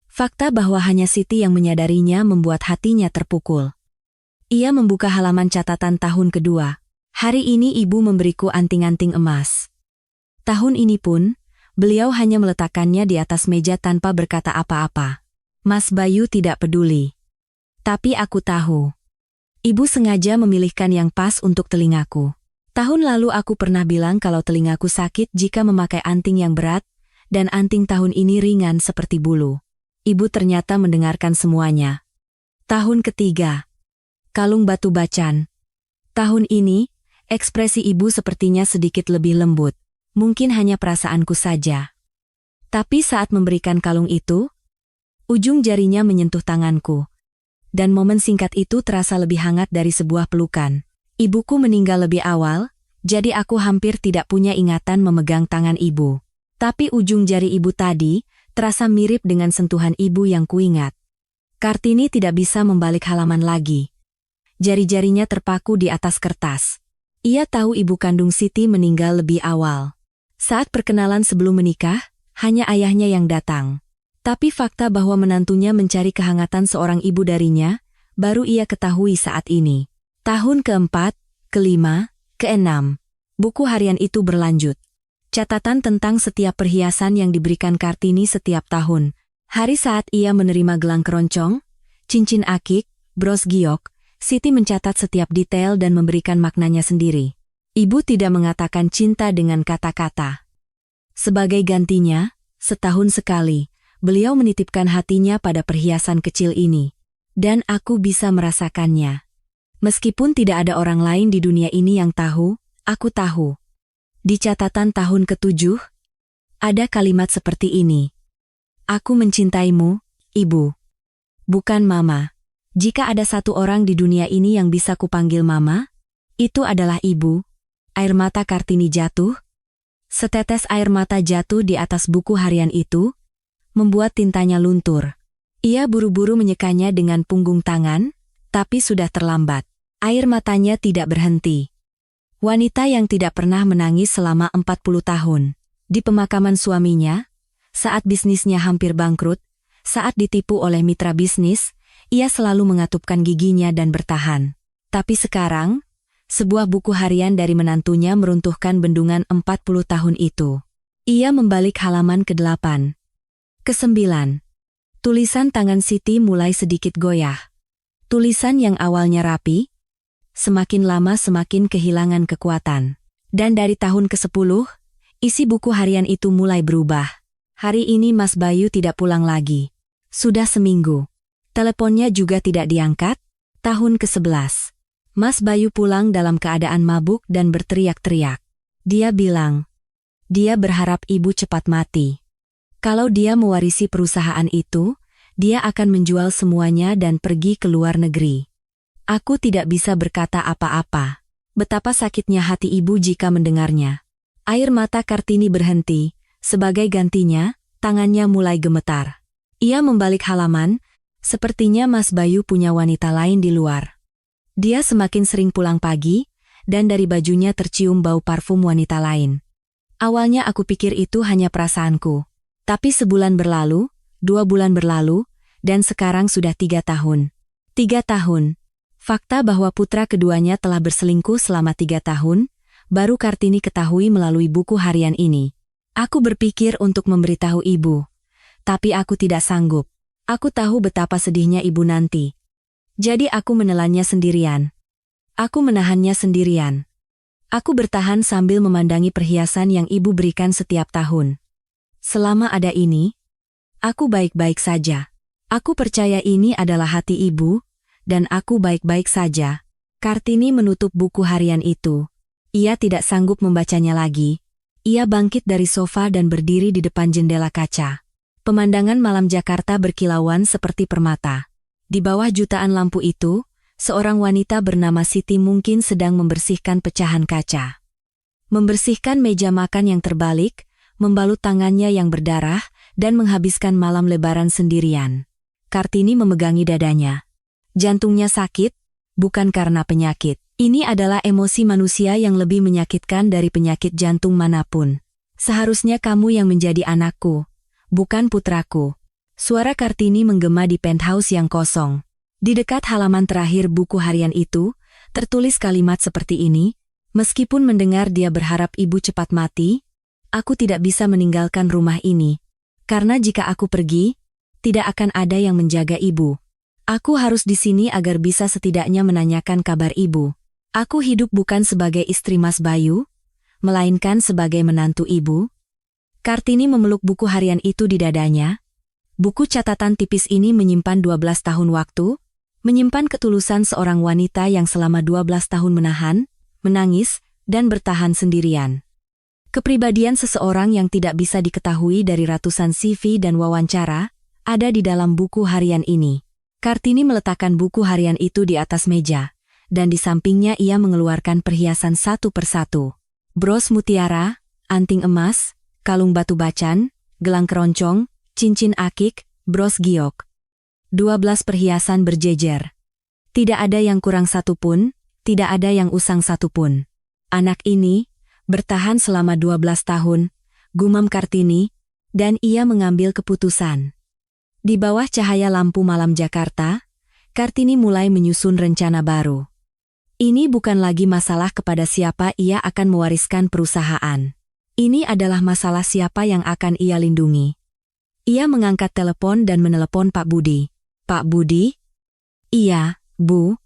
S1: Fakta bahwa hanya Siti yang menyadarinya membuat hatinya terpukul. Ia membuka halaman catatan tahun kedua. Hari ini ibu memberiku anting-anting emas. Tahun ini pun, beliau hanya meletakkannya di atas meja tanpa berkata apa-apa. Mas Bayu tidak peduli. Tapi aku tahu. Ibu sengaja memilihkan yang pas untuk telingaku. Tahun lalu aku pernah bilang kalau telingaku sakit jika memakai anting yang berat, dan anting tahun ini ringan seperti bulu. Ibu ternyata mendengarkan semuanya. Tahun ketiga. Kalung batu bacan. Tahun ini, ekspresi ibu sepertinya sedikit lebih lembut. Mungkin hanya perasaanku saja. Tapi saat memberikan kalung itu, ujung jarinya menyentuh tanganku. Dan momen singkat itu terasa lebih hangat dari sebuah pelukan. Ibuku meninggal lebih awal, jadi aku hampir tidak punya ingatan memegang tangan ibu. Tapi ujung jari ibu tadi, terasa mirip dengan sentuhan ibu yang kuingat. Kartini tidak bisa membalik halaman lagi. Jari-jarinya terpaku di atas kertas. Ia tahu ibu kandung Siti meninggal lebih awal. Saat perkenalan sebelum menikah, hanya ayahnya yang datang. Tapi fakta bahwa menantunya mencari kehangatan seorang ibu darinya, baru ia ketahui saat ini. Tahun keempat, kelima, keenam. Buku harian itu berlanjut. Catatan tentang setiap perhiasan yang diberikan Kartini setiap tahun. Hari saat ia menerima gelang keroncong, cincin akik, bros giok, Siti mencatat setiap detail dan memberikan maknanya sendiri. Ibu tidak mengatakan cinta dengan kata-kata. Sebagai gantinya, setahun sekali, beliau menitipkan hatinya pada perhiasan kecil ini. Dan aku bisa merasakannya. Meskipun tidak ada orang lain di dunia ini yang tahu, aku tahu. Di catatan tahun ke-7, ada kalimat seperti ini. Aku mencintaimu, Ibu. Bukan Mama. Jika ada satu orang di dunia ini yang bisa kupanggil Mama, itu adalah Ibu. Air mata Kartini jatuh. Setetes air mata jatuh di atas buku harian itu, membuat tintanya luntur. Ia buru-buru menyekanya dengan punggung tangan, tapi sudah terlambat. Air matanya tidak berhenti. Wanita yang tidak pernah menangis selama 40 tahun. Di pemakaman suaminya, saat bisnisnya hampir bangkrut, saat ditipu oleh mitra bisnis, ia selalu mengatupkan giginya dan bertahan. Tapi sekarang, sebuah buku harian dari menantunya meruntuhkan bendungan 40 tahun itu. Ia membalik halaman ke-8. Ke-9. Tulisan tangan Siti mulai sedikit goyah. Tulisan yang awalnya rapi, semakin lama semakin kehilangan kekuatan. Dan dari tahun ke-10, isi buku harian itu mulai berubah. Hari ini Mas Bayu tidak pulang lagi. Sudah seminggu. Teleponnya juga tidak diangkat. Tahun ke-11. Mas Bayu pulang dalam keadaan mabuk dan berteriak-teriak. Dia bilang, dia berharap ibu cepat mati. Kalau dia mewarisi perusahaan itu, dia akan menjual semuanya dan pergi ke luar negeri. Aku tidak bisa berkata apa-apa. Betapa sakitnya hati ibu jika mendengarnya. Air mata Kartini berhenti. Sebagai gantinya, tangannya mulai gemetar. Ia membalik halaman, sepertinya Mas Bayu punya wanita lain di luar. Dia semakin sering pulang pagi, dan dari bajunya tercium bau parfum wanita lain. Awalnya aku pikir itu hanya perasaanku. Tapi sebulan berlalu, 2 bulan berlalu, dan sekarang sudah 3 tahun. 3 tahun. Fakta bahwa putra keduanya telah berselingkuh selama 3 tahun, baru Kartini ketahui melalui buku harian ini. Aku berpikir untuk memberitahu ibu. Tapi aku tidak sanggup. Aku tahu betapa sedihnya ibu nanti. Jadi aku menelannya sendirian. Aku menahannya sendirian. Aku bertahan sambil memandangi perhiasan yang ibu berikan setiap tahun. Selama ada ini, aku baik-baik saja. Aku percaya ini adalah hati ibu, dan aku baik-baik saja. Kartini menutup buku harian itu. Ia tidak sanggup membacanya lagi. Ia bangkit dari sofa dan berdiri di depan jendela kaca. Pemandangan malam Jakarta berkilauan seperti permata. Di bawah jutaan lampu itu, seorang wanita bernama Siti mungkin sedang membersihkan pecahan kaca. Membersihkan meja makan yang terbalik, membalut tangannya yang berdarah, dan menghabiskan malam lebaran sendirian. Kartini memegangi dadanya. Jantungnya sakit, bukan karena penyakit. Ini adalah emosi manusia yang lebih menyakitkan dari penyakit jantung manapun. Seharusnya kamu yang menjadi anakku, bukan putraku. Suara Kartini menggema di penthouse yang kosong. Di dekat halaman terakhir buku harian itu, tertulis kalimat seperti ini, meskipun mendengar dia berharap ibu cepat mati, aku tidak bisa meninggalkan rumah ini. Karena jika aku pergi, tidak akan ada yang menjaga ibu. Aku harus di sini agar bisa setidaknya menanyakan kabar ibu. Aku hidup bukan sebagai istri Mas Bayu, melainkan sebagai menantu ibu. Kartini memeluk buku harian itu di dadanya. Buku catatan tipis ini menyimpan 12 tahun waktu, menyimpan ketulusan seorang wanita yang selama 12 tahun menahan, menangis, dan bertahan sendirian. Kepribadian seseorang yang tidak bisa diketahui dari ratusan CV dan wawancara, ada di dalam buku harian ini. Kartini meletakkan buku harian itu di atas meja, dan di sampingnya ia mengeluarkan perhiasan satu persatu. Bros mutiara, anting emas, kalung batu bacan, gelang keroncong, cincin akik, bros giok. 12 perhiasan berjejer. Tidak ada yang kurang satupun, tidak ada yang usang satupun. Anak ini bertahan selama 12 tahun, gumam Kartini, dan ia mengambil keputusan. Di bawah cahaya lampu malam Jakarta, Kartini mulai menyusun rencana baru. Ini bukan lagi masalah kepada siapa ia akan mewariskan perusahaan. Ini adalah masalah siapa yang akan ia lindungi. Ia mengangkat telepon dan menelepon Pak Budi. Pak Budi? Iya, Bu.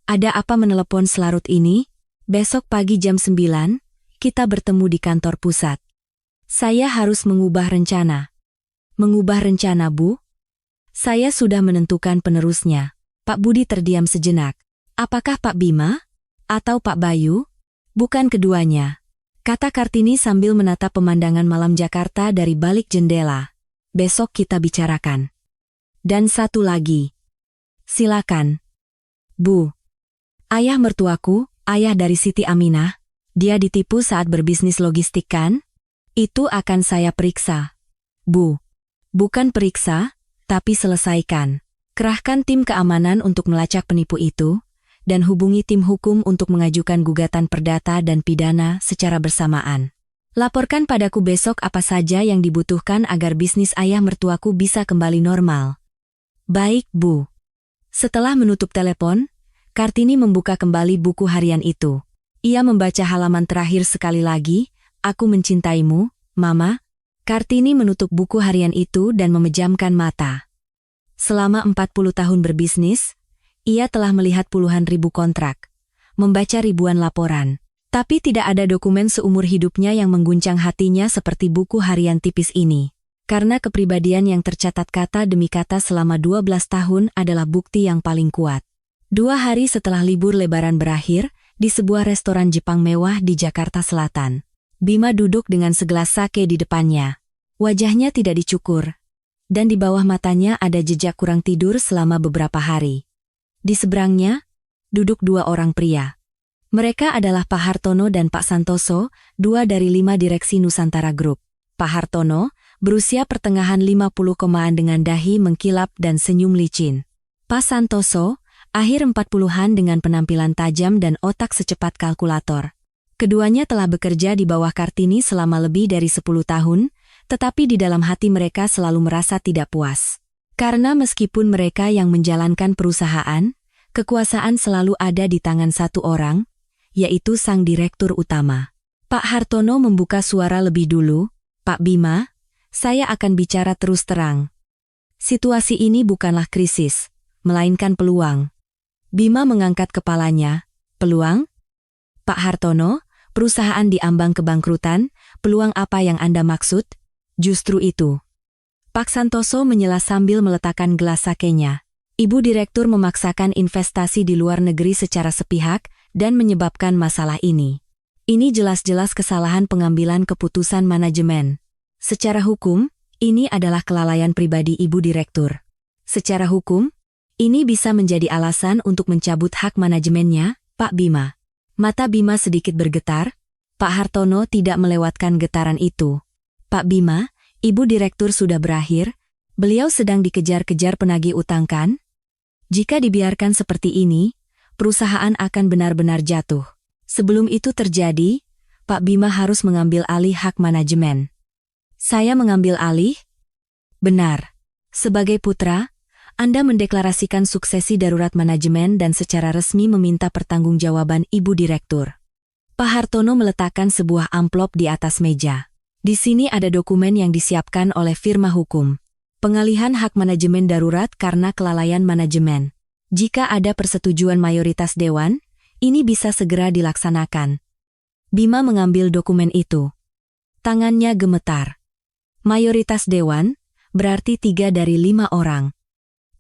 S1: Ada apa menelepon selarut ini? Besok pagi jam 9, kita bertemu di kantor pusat. Saya harus mengubah rencana. Mengubah rencana, Bu? Saya sudah menentukan penerusnya. Pak Budi terdiam sejenak. Apakah Pak Bima? Atau Pak Bayu? Bukan keduanya, kata Kartini sambil menatap pemandangan malam Jakarta dari balik jendela. Besok kita bicarakan. Dan satu lagi. Silakan. Bu. Ayah mertuaku, ayah dari Siti Aminah, dia ditipu saat berbisnis logistik kan? Itu akan saya periksa. Bu. Bukan periksa, tapi selesaikan. Kerahkan tim keamanan untuk melacak penipu itu, dan hubungi tim hukum untuk mengajukan gugatan perdata dan pidana secara bersamaan. Laporkan padaku besok apa saja yang dibutuhkan agar bisnis ayah mertuaku bisa kembali normal. Baik, Bu. Setelah menutup telepon, Kartini membuka kembali buku harian itu. Ia membaca halaman terakhir sekali lagi, Aku mencintaimu, Mama. Kartini menutup buku harian itu dan memejamkan mata. Selama 40 tahun berbisnis, ia telah melihat puluhan ribu kontrak, membaca ribuan laporan. Tapi tidak ada dokumen seumur hidupnya yang mengguncang hatinya seperti buku harian tipis ini. Karena kepribadian yang tercatat kata demi kata selama 12 tahun adalah bukti yang paling kuat. 2 hari setelah libur lebaran berakhir, di sebuah restoran Jepang mewah di Jakarta Selatan, Bima duduk dengan segelas sake di depannya. Wajahnya tidak dicukur, dan di bawah matanya ada jejak kurang tidur selama beberapa hari. Di seberangnya, duduk 2 orang pria. Mereka adalah Pak Hartono dan Pak Santoso, 2 dari 5 direksi Nusantara Group. Pak Hartono, berusia pertengahan 50-an dengan dahi mengkilap dan senyum licin. Pak Santoso, Akhir 40-an dengan penampilan tajam dan otak secepat kalkulator. Keduanya telah bekerja di bawah Kartini selama lebih dari 10 tahun, tetapi di dalam hati mereka selalu merasa tidak puas. Karena meskipun mereka yang menjalankan perusahaan, kekuasaan selalu ada di tangan satu orang, yaitu sang direktur utama. Pak Hartono membuka suara lebih dulu. Pak Bima, saya akan bicara terus terang. Situasi ini bukanlah krisis, melainkan peluang. Bima mengangkat kepalanya. Peluang? Pak Hartono, perusahaan diambang kebangkrutan, peluang apa yang Anda maksud? Justru itu. Pak Santoso menyela sambil meletakkan gelas sakenya. Ibu direktur memaksakan investasi di luar negeri secara sepihak dan menyebabkan masalah ini. Ini jelas-jelas kesalahan pengambilan keputusan manajemen. Secara hukum, ini adalah kelalaian pribadi ibu direktur. Secara hukum, ini bisa menjadi alasan untuk mencabut hak manajemennya, Pak Bima. Mata Bima sedikit bergetar. Pak Hartono tidak melewatkan getaran itu. Pak Bima, ibu direktur sudah berakhir. Beliau sedang dikejar-kejar penagih utang kan? Jika dibiarkan seperti ini, perusahaan akan benar-benar jatuh. Sebelum itu terjadi, Pak Bima harus mengambil alih hak manajemen. Saya mengambil alih? Benar. Sebagai putra, Anda mendeklarasikan suksesi darurat manajemen dan secara resmi meminta pertanggungjawaban ibu direktur. Pak Hartono meletakkan sebuah amplop di atas meja. Di sini ada dokumen yang disiapkan oleh firma hukum. Pengalihan hak manajemen darurat karena kelalaian manajemen. Jika ada persetujuan mayoritas dewan, ini bisa segera dilaksanakan. Bima mengambil dokumen itu. Tangannya gemetar. Mayoritas dewan, berarti 3 dari 5 orang.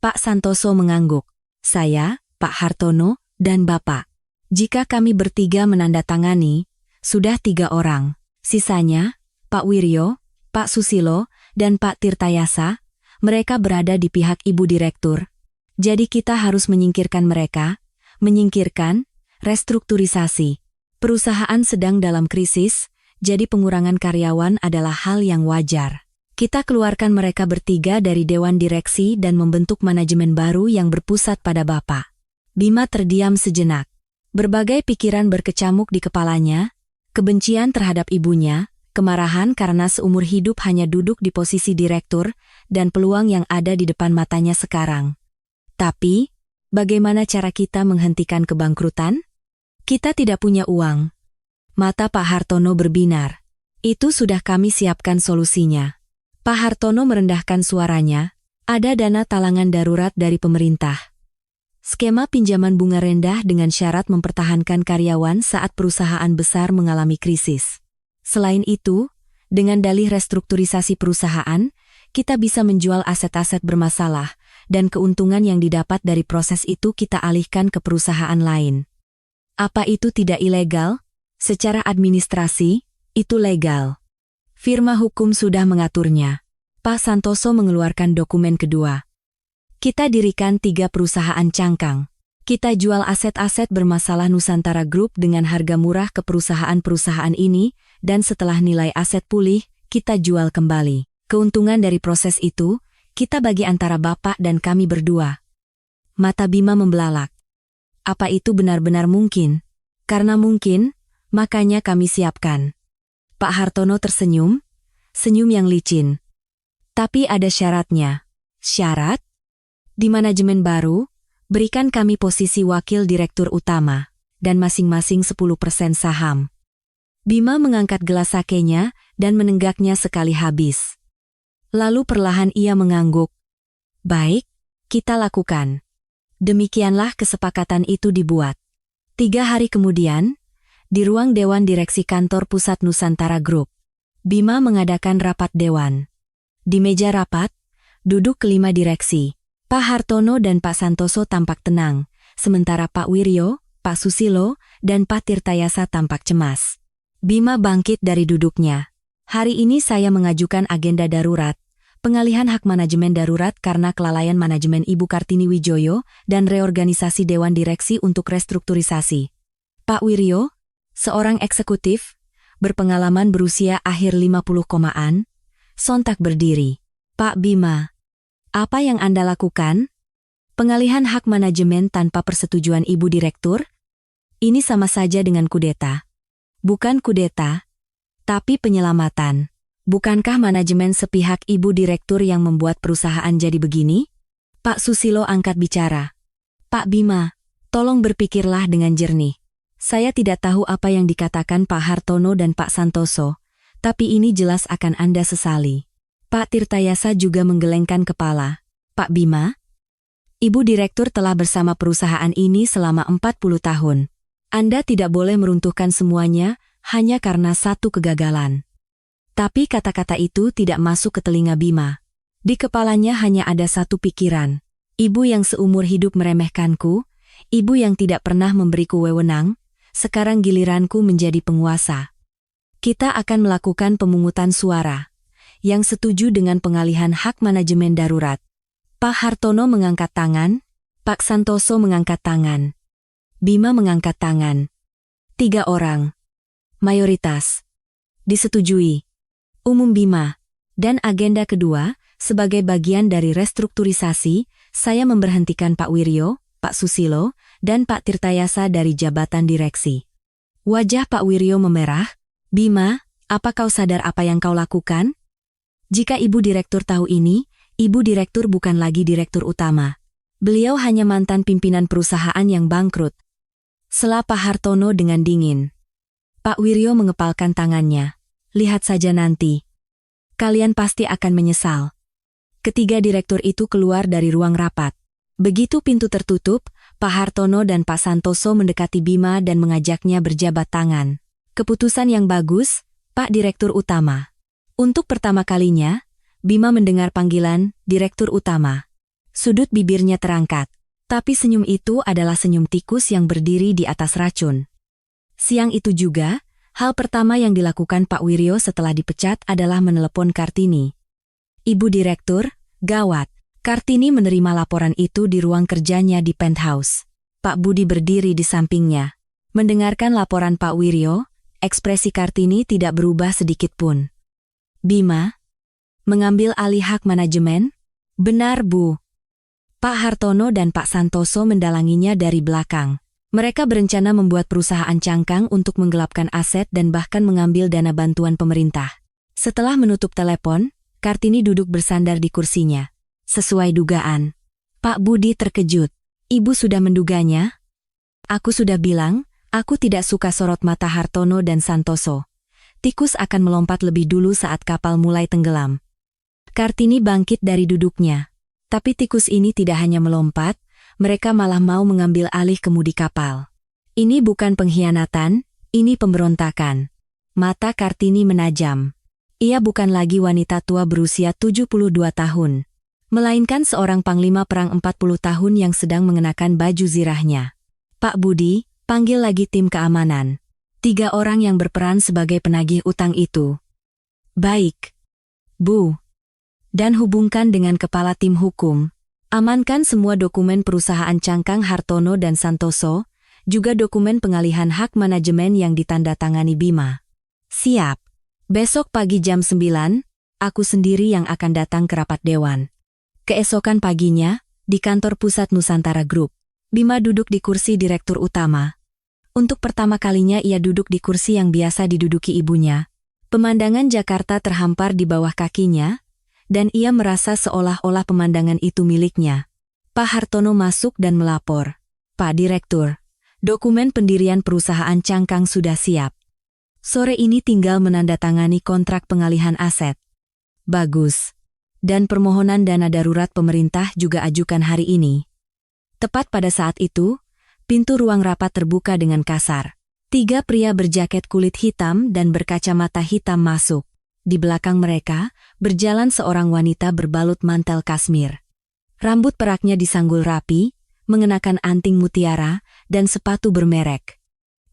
S1: Pak Santoso mengangguk. Saya, Pak Hartono, dan Bapak. Jika kami bertiga menandatangani, sudah 3 orang. Sisanya, Pak Wiryo, Pak Susilo, dan Pak Tirtayasa, mereka berada di pihak ibu direktur. Jadi kita harus menyingkirkan mereka, menyingkirkan, restrukturisasi. Perusahaan sedang dalam krisis, jadi pengurangan karyawan adalah hal yang wajar. Kita keluarkan mereka bertiga dari dewan direksi dan membentuk manajemen baru yang berpusat pada Bapak. Bima terdiam sejenak. Berbagai pikiran berkecamuk di kepalanya, kebencian terhadap ibunya, kemarahan karena seumur hidup hanya duduk di posisi direktur, dan peluang yang ada di depan matanya sekarang. Tapi, bagaimana cara kita menghentikan kebangkrutan? Kita tidak punya uang. Mata Pak Hartono berbinar. Itu sudah kami siapkan solusinya. Pak Hartono merendahkan suaranya. Ada dana talangan darurat dari pemerintah. Skema pinjaman bunga rendah dengan syarat mempertahankan karyawan saat perusahaan besar mengalami krisis. Selain itu, dengan dalih restrukturisasi perusahaan, kita bisa menjual aset-aset bermasalah, dan keuntungan yang didapat dari proses itu kita alihkan ke perusahaan lain. Apa itu tidak ilegal? Secara administrasi, itu legal. Firma hukum sudah mengaturnya. Pak Santoso mengeluarkan dokumen kedua. Kita dirikan 3 perusahaan cangkang. Kita jual aset-aset bermasalah Nusantara Group dengan harga murah ke perusahaan-perusahaan ini, dan setelah nilai aset pulih, kita jual kembali. Keuntungan dari proses itu, kita bagi antara Bapak dan kami berdua. Mata Bima membelalak. Apa itu benar-benar mungkin? Karena mungkin, makanya kami siapkan. Pak Hartono tersenyum, senyum yang licin. Tapi ada syaratnya. Syarat? Di manajemen baru, berikan kami posisi wakil direktur utama, dan masing-masing 10% saham. Bima mengangkat gelas sakenya dan menenggaknya sekali habis. Lalu perlahan ia mengangguk. Baik, kita lakukan. Demikianlah kesepakatan itu dibuat. 3 hari kemudian, di ruang Dewan Direksi Kantor Pusat Nusantara Group, Bima mengadakan rapat dewan. Di meja rapat, duduk kelima direksi. Pak Hartono dan Pak Santoso tampak tenang, sementara Pak Wiryo, Pak Susilo, dan Pak Tirtayasa tampak cemas. Bima bangkit dari duduknya. Hari ini saya mengajukan agenda darurat, pengalihan hak manajemen darurat karena kelalaian manajemen Ibu Kartini Wijaya dan reorganisasi Dewan Direksi untuk restrukturisasi. Pak Wiryo, seorang eksekutif, berpengalaman berusia akhir 50-an, sontak berdiri. Pak Bima, apa yang Anda lakukan? Pengalihan hak manajemen tanpa persetujuan Ibu Direktur? Ini sama saja dengan kudeta. Bukan kudeta, tapi penyelamatan. Bukankah manajemen sepihak Ibu Direktur yang membuat perusahaan jadi begini? Pak Susilo angkat bicara. Pak Bima, tolong berpikirlah dengan jernih. Saya tidak tahu apa yang dikatakan Pak Hartono dan Pak Santoso, tapi ini jelas akan Anda sesali. Pak Tirtayasa juga menggelengkan kepala. Pak Bima, Ibu Direktur telah bersama perusahaan ini selama 40 tahun. Anda tidak boleh meruntuhkan semuanya hanya karena satu kegagalan. Tapi kata-kata itu tidak masuk ke telinga Bima. Di kepalanya hanya ada satu pikiran. Ibu yang seumur hidup meremehkanku, ibu yang tidak pernah memberiku wewenang, sekarang giliranku menjadi penguasa. Kita akan melakukan pemungutan suara. Yang setuju dengan pengalihan hak manajemen darurat. Pak Hartono mengangkat tangan, Pak Santoso mengangkat tangan. Bima mengangkat tangan. 3 orang. Mayoritas. Disetujui. Umum Bima. Dan agenda kedua, sebagai bagian dari restrukturisasi, saya memberhentikan Pak Wiryo, Pak Susilo, dan Pak Tirtayasa dari jabatan direksi. Wajah Pak Wiryo memerah. Bima, apa kau sadar apa yang kau lakukan? Jika Ibu Direktur tahu ini, Ibu Direktur bukan lagi Direktur Utama. Beliau hanya mantan pimpinan perusahaan yang bangkrut. Sela Pak Hartono dengan dingin. Pak Wiryo mengepalkan tangannya. Lihat saja nanti. Kalian pasti akan menyesal. Ketiga direktur itu keluar dari ruang rapat. Begitu pintu tertutup, Pak Hartono dan Pak Santoso mendekati Bima dan mengajaknya berjabat tangan. Keputusan yang bagus, Pak Direktur Utama. Untuk pertama kalinya, Bima mendengar panggilan Direktur Utama. Sudut bibirnya terangkat. Tapi senyum itu adalah senyum tikus yang berdiri di atas racun. Siang itu juga, hal pertama yang dilakukan Pak Wiryo setelah dipecat adalah menelepon Kartini. Ibu Direktur, gawat. Kartini menerima laporan itu di ruang kerjanya di penthouse. Pak Budi berdiri di sampingnya. Mendengarkan laporan Pak Wiryo, ekspresi Kartini tidak berubah sedikit pun. Bima, mengambil alih hak manajemen? Benar, Bu. Pak Hartono dan Pak Santoso mendalanginya dari belakang. Mereka berencana membuat perusahaan cangkang untuk menggelapkan aset dan bahkan mengambil dana bantuan pemerintah. Setelah menutup telepon, Kartini duduk bersandar di kursinya. Sesuai dugaan. Pak Budi terkejut. Ibu sudah menduganya? Aku sudah bilang, aku tidak suka sorot mata Hartono dan Santoso. Tikus akan melompat lebih dulu saat kapal mulai tenggelam. Kartini bangkit dari duduknya. Tapi tikus ini tidak hanya melompat, mereka malah mau mengambil alih kemudi kapal. Ini bukan pengkhianatan, ini pemberontakan. Mata Kartini menajam. Ia bukan lagi wanita tua berusia 72 tahun. Melainkan seorang panglima perang 40 tahun yang sedang mengenakan baju zirahnya. Pak Budi, panggil lagi tim keamanan. 3 orang yang berperan sebagai penagih utang itu. Baik. Bu. Dan hubungkan dengan kepala tim hukum. Amankan semua dokumen perusahaan cangkang Hartono dan Santoso, juga dokumen pengalihan hak manajemen yang ditandatangani Bima. Siap. Besok pagi jam 9, aku sendiri yang akan datang ke rapat dewan. Keesokan paginya, di kantor pusat Nusantara Group, Bima duduk di kursi direktur utama. Untuk pertama kalinya ia duduk di kursi yang biasa diduduki ibunya. Pemandangan Jakarta terhampar di bawah kakinya, dan ia merasa seolah-olah pemandangan itu miliknya. Pak Hartono masuk dan melapor. Pak Direktur, dokumen pendirian perusahaan cangkang sudah siap. Sore ini tinggal menandatangani kontrak pengalihan aset. Bagus. Dan permohonan dana darurat pemerintah juga ajukan hari ini. Tepat pada saat itu, pintu ruang rapat terbuka dengan kasar. 3 pria berjaket kulit hitam dan berkacamata hitam masuk. Di belakang mereka, berjalan seorang wanita berbalut mantel kasmir. Rambut peraknya disanggul rapi, mengenakan anting mutiara, dan sepatu bermerek.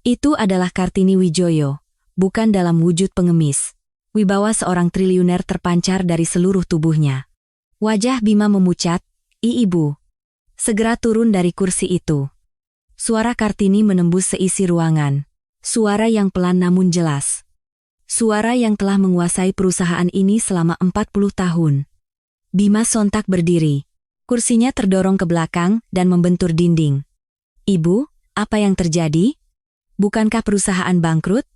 S1: Itu adalah Kartini Wijoyo, bukan dalam wujud pengemis. Wibawa seorang triliuner terpancar dari seluruh tubuhnya. Wajah Bima memucat, Ibu. Segera turun dari kursi itu. Suara Kartini menembus seisi ruangan. Suara yang pelan namun jelas. Suara yang telah menguasai perusahaan ini selama 40 tahun. Bima sontak berdiri. Kursinya terdorong ke belakang dan membentur dinding. Ibu, apa yang terjadi? Bukankah perusahaan bangkrut?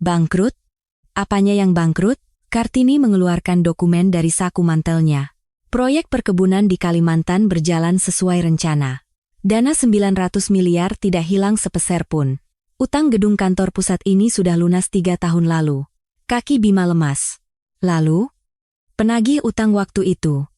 S1: Bangkrut? Apanya yang bangkrut? Kartini mengeluarkan dokumen dari saku mantelnya. Proyek perkebunan di Kalimantan berjalan sesuai rencana. Dana 900 miliar tidak hilang sepeser pun. Utang gedung kantor pusat ini sudah lunas 3 tahun lalu. Kaki Bima lemas. Lalu? Penagih utang waktu itu.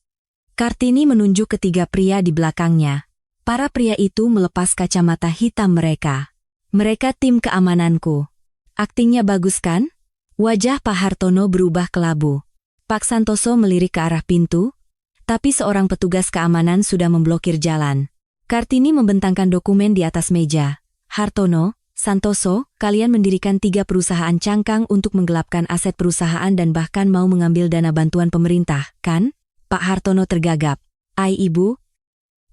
S1: Kartini menunjuk ketiga pria di belakangnya. Para pria itu melepas kacamata hitam mereka. Mereka tim keamananku. Aktingnya bagus kan? Wajah Pak Hartono berubah kelabu. Pak Santoso melirik ke arah pintu, tapi seorang petugas keamanan sudah memblokir jalan. Kartini membentangkan dokumen di atas meja. Hartono, Santoso, kalian mendirikan 3 perusahaan cangkang untuk menggelapkan aset perusahaan dan bahkan mau mengambil dana bantuan pemerintah, kan? Pak Hartono tergagap. Ibu,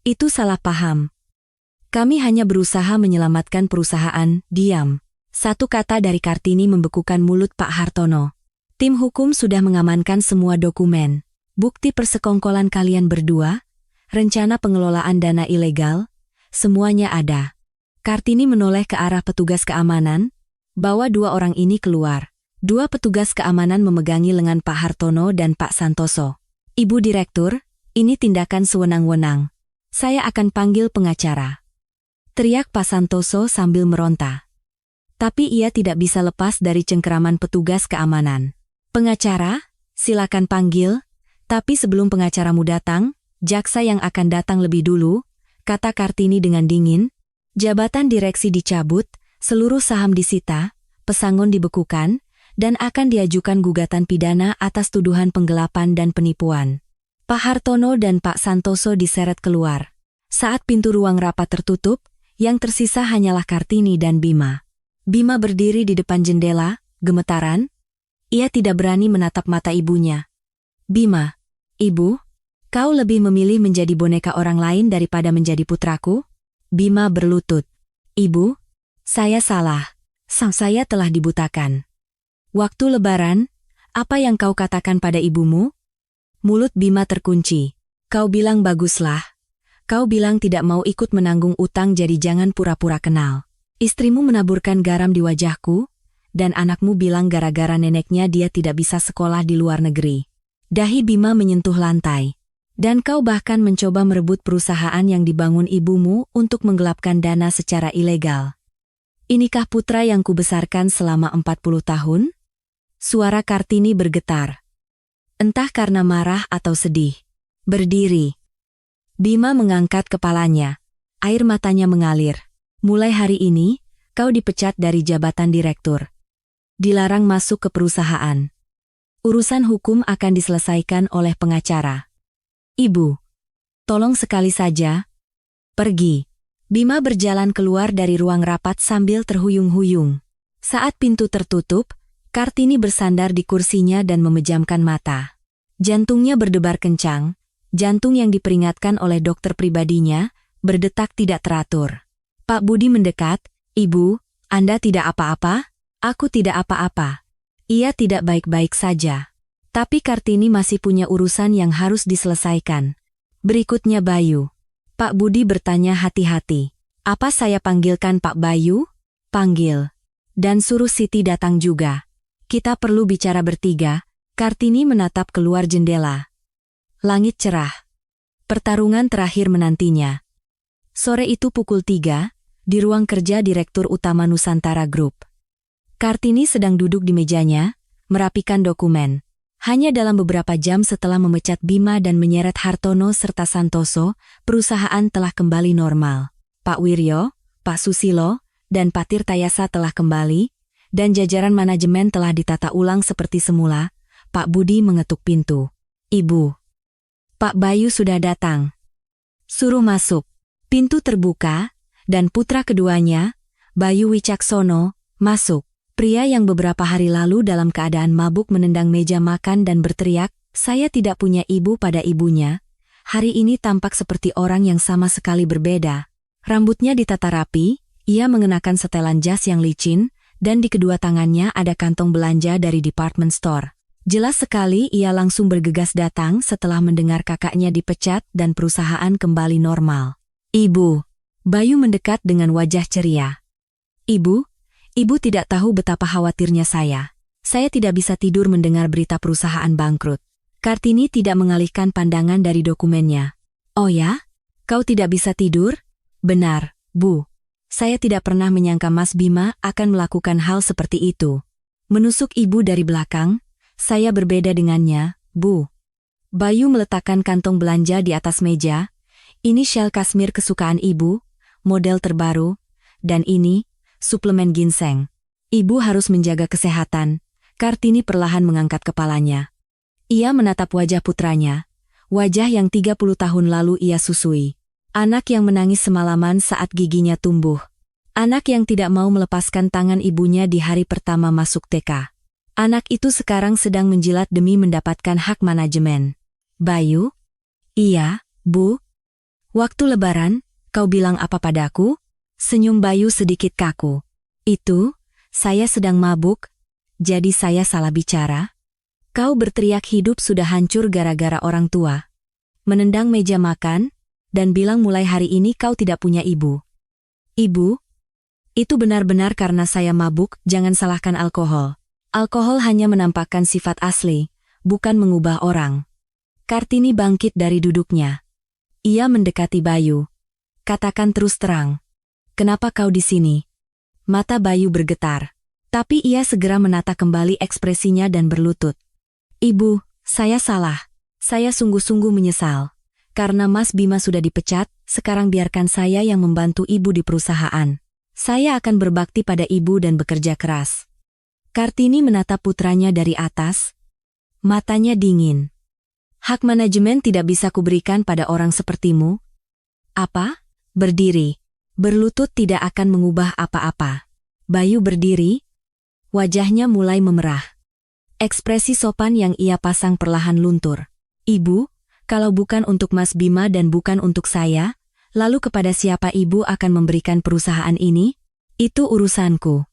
S1: itu salah paham. Kami hanya berusaha menyelamatkan perusahaan. Diam. Satu kata dari Kartini membekukan mulut Pak Hartono. Tim hukum sudah mengamankan semua dokumen. Bukti persekongkolan kalian berdua, rencana pengelolaan dana ilegal, semuanya ada. Kartini menoleh ke arah petugas keamanan, bawa 2 orang ini keluar. 2 petugas keamanan memegangi lengan Pak Hartono dan Pak Santoso. Ibu Direktur, ini tindakan sewenang-wenang. Saya akan panggil pengacara. Teriak Pak Santoso sambil meronta. Tapi ia tidak bisa lepas dari cengkeraman petugas keamanan. Pengacara, silakan panggil, tapi sebelum pengacaramu datang, jaksa yang akan datang lebih dulu, kata Kartini dengan dingin. Jabatan direksi dicabut, seluruh saham disita, pesangon dibekukan, dan akan diajukan gugatan pidana atas tuduhan penggelapan dan penipuan. Pak Hartono dan Pak Santoso diseret keluar. Saat pintu ruang rapat tertutup, yang tersisa hanyalah Kartini dan Bima. Bima berdiri di depan jendela, gemetaran. Ia tidak berani menatap mata ibunya. Bima, ibu, kau lebih memilih menjadi boneka orang lain daripada menjadi putraku? Bima berlutut. Ibu, saya salah. Saya telah dibutakan. Waktu lebaran, apa yang kau katakan pada ibumu? Mulut Bima terkunci. Kau bilang baguslah. Kau bilang tidak mau ikut menanggung utang jadi jangan pura-pura kenal. Istrimu menaburkan garam di wajahku, dan anakmu bilang gara-gara neneknya dia tidak bisa sekolah di luar negeri. Dahi Bima menyentuh lantai. Dan kau bahkan mencoba merebut perusahaan yang dibangun ibumu untuk menggelapkan dana secara ilegal. Inikah putra yang kubesarkan selama 40 tahun? Suara Kartini bergetar. Entah karena marah atau sedih. Berdiri. Bima mengangkat kepalanya. Air matanya mengalir. Mulai hari ini, kau dipecat dari jabatan direktur. Dilarang masuk ke perusahaan. Urusan hukum akan diselesaikan oleh pengacara. Ibu, tolong sekali saja. Pergi. Bima berjalan keluar dari ruang rapat sambil terhuyung-huyung. Saat pintu tertutup, Kartini bersandar di kursinya dan memejamkan mata. Jantungnya berdebar kencang, jantung yang diperingatkan oleh dokter pribadinya, berdetak tidak teratur. Pak Budi mendekat, Ibu, Anda tidak apa-apa? Aku tidak apa-apa. Ia tidak baik-baik saja. Tapi Kartini masih punya urusan yang harus diselesaikan. Berikutnya Bayu. Pak Budi bertanya hati-hati. Apa saya panggilkan Pak Bayu? Panggil. Dan suruh Siti datang juga. Kita perlu bicara bertiga. Kartini menatap keluar jendela. Langit cerah. Pertarungan terakhir menantinya. Sore itu pukul 3, di ruang kerja Direktur Utama Nusantara Group. Kartini sedang duduk di mejanya, merapikan dokumen. Hanya dalam beberapa jam setelah memecat Bima dan menyeret Hartono serta Santoso, perusahaan telah kembali normal. Pak Wiryo, Pak Susilo, dan Pak Tirtayasa telah kembali, dan jajaran manajemen telah ditata ulang seperti semula. Pak Budi mengetuk pintu. Ibu, Pak Bayu sudah datang. Suruh masuk. Pintu terbuka, dan putra keduanya, Bayu Wicaksono, masuk. Pria yang beberapa hari lalu dalam keadaan mabuk menendang meja makan dan berteriak, "Saya tidak punya ibu" pada ibunya, hari ini tampak seperti orang yang sama sekali berbeda. Rambutnya ditata rapi, ia mengenakan setelan jas yang licin, dan di kedua tangannya ada kantong belanja dari department store. Jelas sekali ia langsung bergegas datang setelah mendengar kakaknya dipecat dan perusahaan kembali normal. Ibu. Bayu mendekat dengan wajah ceria. Ibu, ibu tidak tahu betapa khawatirnya saya. Saya tidak bisa tidur mendengar berita perusahaan bangkrut. Kartini tidak mengalihkan pandangan dari dokumennya. Oh ya? Kau tidak bisa tidur? Benar, Bu. Saya tidak pernah menyangka Mas Bima akan melakukan hal seperti itu. Menusuk ibu dari belakang, saya berbeda dengannya, Bu. Bayu meletakkan kantong belanja di atas meja. Ini syal kasmir kesukaan ibu, model terbaru, dan ini, suplemen ginseng. Ibu harus menjaga kesehatan. Kartini perlahan mengangkat kepalanya. Ia menatap wajah putranya, wajah yang 30 tahun lalu ia susui. Anak yang menangis semalaman saat giginya tumbuh. Anak yang tidak mau melepaskan tangan ibunya di hari pertama masuk TK. Anak itu sekarang sedang menjilat demi mendapatkan hak manajemen. Bayu? Iya, Bu. Waktu lebaran, kau bilang apa padaku? Senyum Bayu sedikit kaku. Itu, saya sedang mabuk, jadi saya salah bicara. Kau berteriak hidup sudah hancur gara-gara orang tua. Menendang meja makan, dan bilang mulai hari ini kau tidak punya ibu. Ibu? Itu benar-benar karena saya mabuk, jangan salahkan alkohol. Alkohol hanya menampakkan sifat asli, bukan mengubah orang. Kartini bangkit dari duduknya. Ia mendekati Bayu. Katakan terus terang. Kenapa kau di sini? Mata Bayu bergetar. Tapi ia segera menata kembali ekspresinya dan berlutut. Ibu, saya salah. Saya sungguh-sungguh menyesal. Karena Mas Bima sudah dipecat, sekarang biarkan saya yang membantu ibu di perusahaan. Saya akan berbakti pada ibu dan bekerja keras. Kartini menatap putranya dari atas. Matanya dingin. Hak manajemen tidak bisa kuberikan pada orang sepertimu. Apa? Berdiri. Berlutut tidak akan mengubah apa-apa. Bayu berdiri. Wajahnya mulai memerah. Ekspresi sopan yang ia pasang perlahan luntur. Ibu, kalau bukan untuk Mas Bima dan bukan untuk saya, lalu kepada siapa ibu akan memberikan perusahaan ini? Itu urusanku.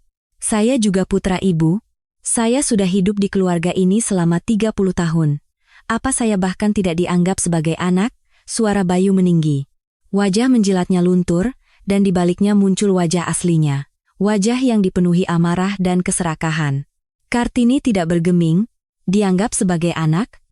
S1: Saya juga putra ibu. Saya sudah hidup di keluarga ini selama 30 tahun. Apa saya bahkan tidak dianggap sebagai anak? Suara Bayu meninggi. Wajah menjilatnya luntur, dan di baliknya muncul wajah aslinya. Wajah yang dipenuhi amarah dan keserakahan. Kartini tidak bergeming, dianggap sebagai anak?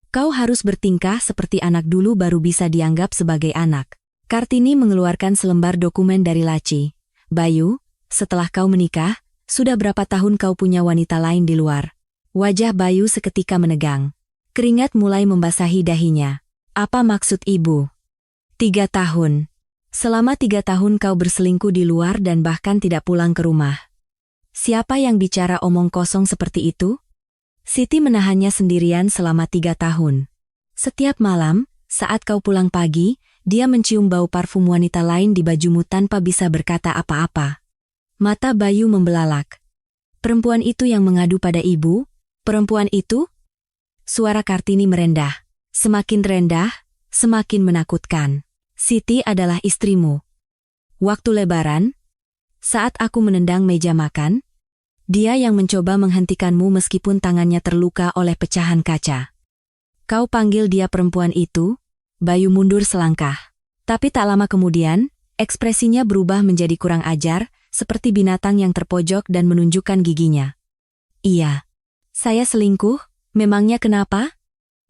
S1: Kau harus bertingkah seperti anak dulu baru bisa dianggap sebagai anak. Kartini mengeluarkan selembar dokumen dari laci. Bayu, setelah kau menikah, sudah berapa tahun kau punya wanita lain di luar? Wajah Bayu seketika menegang. Keringat mulai membasahi dahinya. Apa maksud ibu? 3 tahun. Selama 3 tahun kau berselingkuh di luar dan bahkan tidak pulang ke rumah. Siapa yang bicara omong kosong seperti itu? Siti menahannya sendirian selama 3 tahun. Setiap malam, saat kau pulang pagi, dia mencium bau parfum wanita lain di bajumu tanpa bisa berkata apa-apa. Mata Bayu membelalak. Perempuan itu yang mengadu pada ibu? Perempuan itu? Suara Kartini merendah. Semakin rendah, semakin menakutkan. Siti adalah istrimu. Waktu lebaran, saat aku menendang meja makan, dia yang mencoba menghentikanmu meskipun tangannya terluka oleh pecahan kaca. Kau panggil dia perempuan itu? Bayu mundur selangkah. Tapi tak lama kemudian, ekspresinya berubah menjadi kurang ajar, seperti binatang yang terpojok dan menunjukkan giginya. Iya. Saya selingkuh? Memangnya kenapa?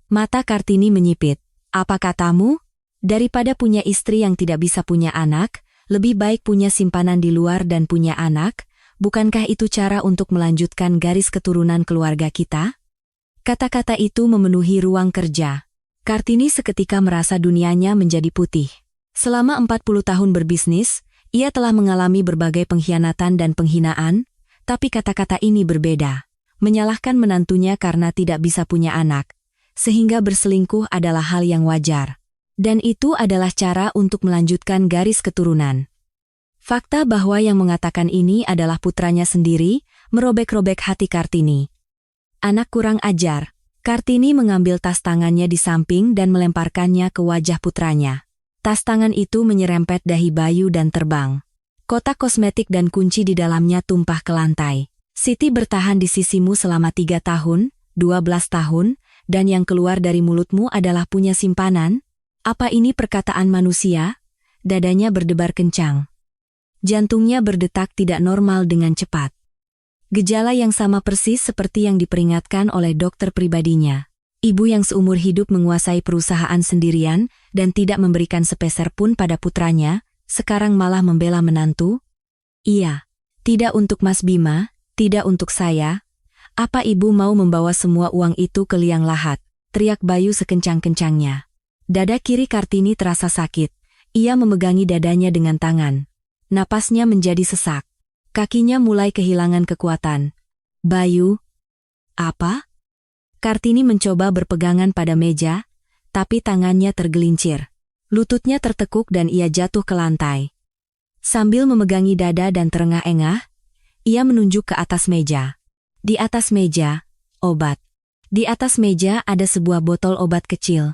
S1: Mata Kartini menyipit. Apa katamu? Daripada punya istri yang tidak bisa punya anak, lebih baik punya simpanan di luar dan punya anak. Bukankah itu cara untuk melanjutkan garis keturunan keluarga kita? Kata-kata itu memenuhi ruang kerja. Kartini seketika merasa dunianya menjadi putih. Selama 40 tahun berbisnis, ia telah mengalami berbagai pengkhianatan dan penghinaan, tapi kata-kata ini berbeda. Menyalahkan menantunya karena tidak bisa punya anak, sehingga berselingkuh adalah hal yang wajar. Dan itu adalah cara untuk melanjutkan garis keturunan. Fakta bahwa yang mengatakan ini adalah putranya sendiri, merobek-robek hati Kartini. Anak kurang ajar. Kartini mengambil tas tangannya di samping dan melemparkannya ke wajah putranya. Tas tangan itu menyerempet dahi Bayu dan terbang. Kotak kosmetik dan kunci di dalamnya tumpah ke lantai. Siti bertahan di sisimu selama 3 tahun, 12 tahun, dan yang keluar dari mulutmu adalah punya simpanan? Apa ini perkataan manusia? Dadanya berdebar kencang. Jantungnya berdetak tidak normal dengan cepat. Gejala yang sama persis seperti yang diperingatkan oleh dokter pribadinya. Ibu yang seumur hidup menguasai perusahaan sendirian dan tidak memberikan sepeser pun pada putranya, sekarang malah membela menantu? Iya. Tidak untuk Mas Bima, tidak untuk saya. Apa ibu mau membawa semua uang itu ke liang lahat? Teriak Bayu sekencang-kencangnya. Dada kiri Kartini terasa sakit. Ia memegangi dadanya dengan tangan. Napasnya menjadi sesak. Kakinya mulai kehilangan kekuatan. Bayu? Apa? Kartini mencoba berpegangan pada meja, tapi tangannya tergelincir. Lututnya tertekuk dan ia jatuh ke lantai. Sambil memegangi dada dan terengah-engah, ia menunjuk ke atas meja. Di atas meja, obat. Di atas meja ada sebuah botol obat kecil.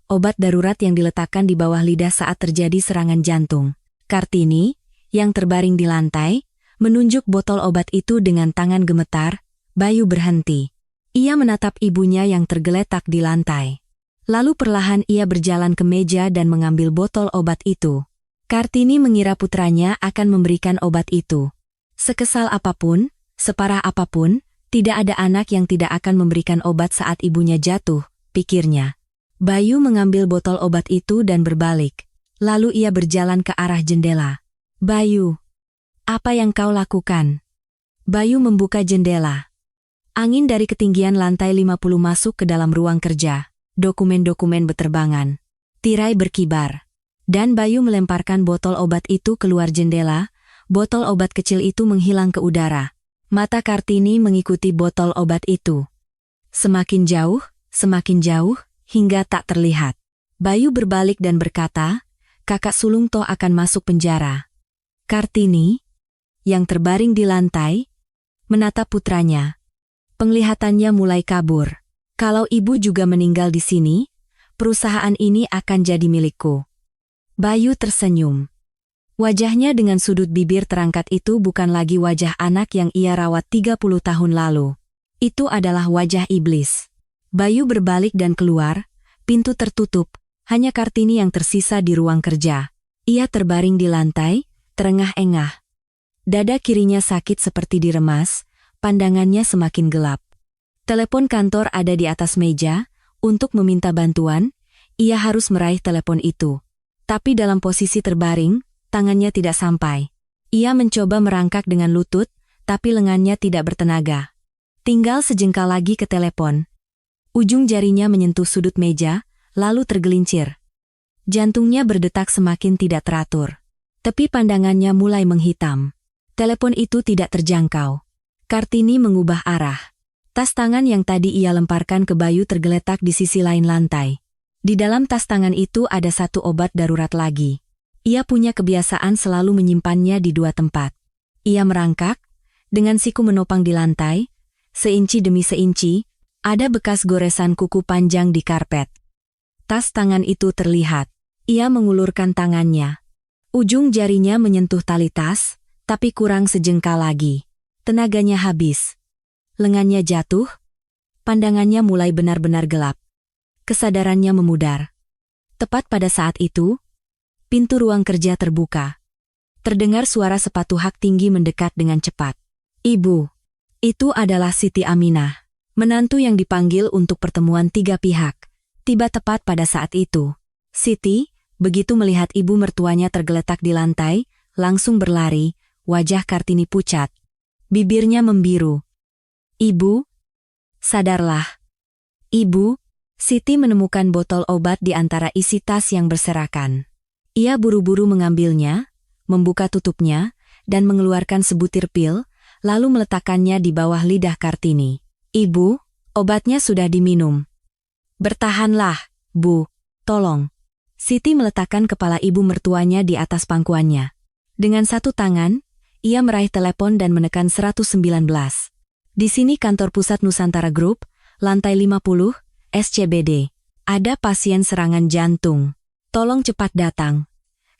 S1: Obat darurat yang diletakkan di bawah lidah saat terjadi serangan jantung. Kartini, yang terbaring di lantai, menunjuk botol obat itu dengan tangan gemetar. Bayu berhenti. Ia menatap ibunya yang tergeletak di lantai. Lalu perlahan ia berjalan ke meja dan mengambil botol obat itu. Kartini mengira putranya akan memberikan obat itu. Sekesal apapun, separah apapun, tidak ada anak yang tidak akan memberikan obat saat ibunya jatuh, pikirnya. Bayu mengambil botol obat itu dan berbalik. Lalu ia berjalan ke arah jendela. Bayu, apa yang kau lakukan? Bayu membuka jendela. Angin dari ketinggian lantai 50 masuk ke dalam ruang kerja. Dokumen-dokumen beterbangan. Tirai berkibar. Dan Bayu melemparkan botol obat itu keluar jendela. Botol obat kecil itu menghilang ke udara. Mata Kartini mengikuti botol obat itu. Semakin jauh, hingga tak terlihat. Bayu berbalik dan berkata, kakak sulung toh akan masuk penjara. Kartini, yang terbaring di lantai, menatap putranya. Penglihatannya mulai kabur. Kalau ibu juga meninggal di sini, perusahaan ini akan jadi milikku. Bayu tersenyum. Wajahnya dengan sudut bibir terangkat itu bukan lagi wajah anak yang ia rawat 30 tahun lalu. Itu adalah wajah iblis. Bayu berbalik dan keluar, pintu tertutup, hanya Kartini yang tersisa di ruang kerja. Ia terbaring di lantai, terengah-engah. Dada kirinya sakit seperti diremas, pandangannya semakin gelap. Telepon kantor ada di atas meja. Untuk meminta bantuan, ia harus meraih telepon itu. Tapi dalam posisi terbaring, tangannya tidak sampai. Ia mencoba merangkak dengan lutut, tapi lengannya tidak bertenaga. Tinggal sejengkal lagi ke telepon. Ujung jarinya menyentuh sudut meja, lalu tergelincir. Jantungnya berdetak semakin tidak teratur. Tepi pandangannya mulai menghitam. Telepon itu tidak terjangkau. Kartini mengubah arah. Tas tangan yang tadi ia lemparkan ke Bayu tergeletak di sisi lain lantai. Di dalam tas tangan itu ada satu obat darurat lagi. Ia punya kebiasaan selalu menyimpannya di dua tempat. Ia merangkak, dengan siku menopang di lantai, seinci demi seinci, ada bekas goresan kuku panjang di karpet. Tas tangan itu terlihat. Ia mengulurkan tangannya. Ujung jarinya menyentuh tali tas, tapi kurang sejengkal lagi. Tenaganya habis. Lengannya jatuh, pandangannya mulai benar-benar gelap. Kesadarannya memudar. Tepat pada saat itu, pintu ruang kerja terbuka. Terdengar suara sepatu hak tinggi mendekat dengan cepat. Ibu, itu adalah Siti Aminah, menantu yang dipanggil untuk pertemuan tiga pihak. Tiba tepat pada saat itu. Siti, begitu melihat ibu mertuanya tergeletak di lantai, langsung berlari, wajah Kartini pucat. Bibirnya membiru. Ibu, sadarlah. Ibu, Siti menemukan botol obat di antara isi tas yang berserakan. Ia buru-buru mengambilnya, membuka tutupnya, dan mengeluarkan sebutir pil, lalu meletakkannya di bawah lidah Kartini. Ibu, obatnya sudah diminum. Bertahanlah, Bu, tolong. Siti meletakkan kepala ibu mertuanya di atas pangkuannya. Dengan satu tangan, ia meraih telepon dan menekan 119. Di sini kantor pusat Nusantara Group, lantai 50, SCBD. Ada pasien serangan jantung. Tolong cepat datang.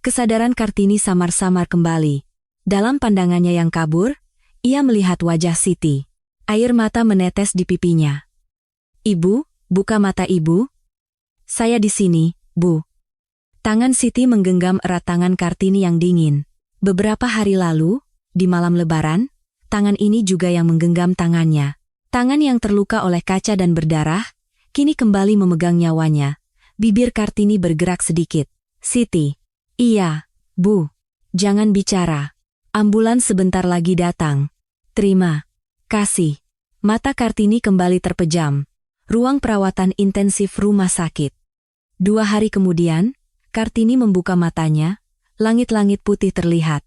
S1: Kesadaran Kartini samar-samar kembali. Dalam pandangannya yang kabur, ia melihat wajah Siti. Air mata menetes di pipinya. Ibu, buka mata ibu. Saya di sini, Bu. Tangan Siti menggenggam erat tangan Kartini yang dingin. Beberapa hari lalu, di malam lebaran, tangan ini juga yang menggenggam tangannya. Tangan yang terluka oleh kaca dan berdarah, kini kembali memegang nyawanya. Bibir Kartini bergerak sedikit. Siti. Iya, Bu. Jangan bicara. Ambulans sebentar lagi datang. Terima kasih. Mata Kartini kembali terpejam. Ruang perawatan intensif rumah sakit. 2 hari kemudian, Kartini membuka matanya, langit-langit putih terlihat.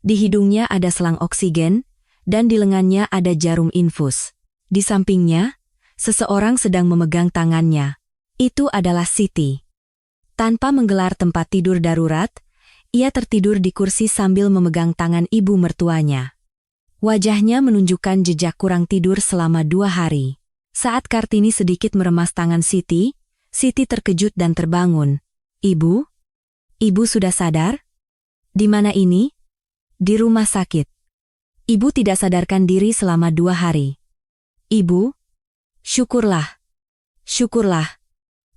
S1: Di hidungnya ada selang oksigen, dan di lengannya ada jarum infus. Di sampingnya, seseorang sedang memegang tangannya. Itu adalah Siti. Tanpa menggelar tempat tidur darurat, ia tertidur di kursi sambil memegang tangan ibu mertuanya. Wajahnya menunjukkan jejak kurang tidur selama 2 hari. Saat Kartini sedikit meremas tangan Siti, Siti terkejut dan terbangun. Ibu? Ibu sudah sadar? Di mana ini? Di rumah sakit. Ibu tidak sadarkan diri selama 2 hari. Ibu? Syukurlah. Syukurlah.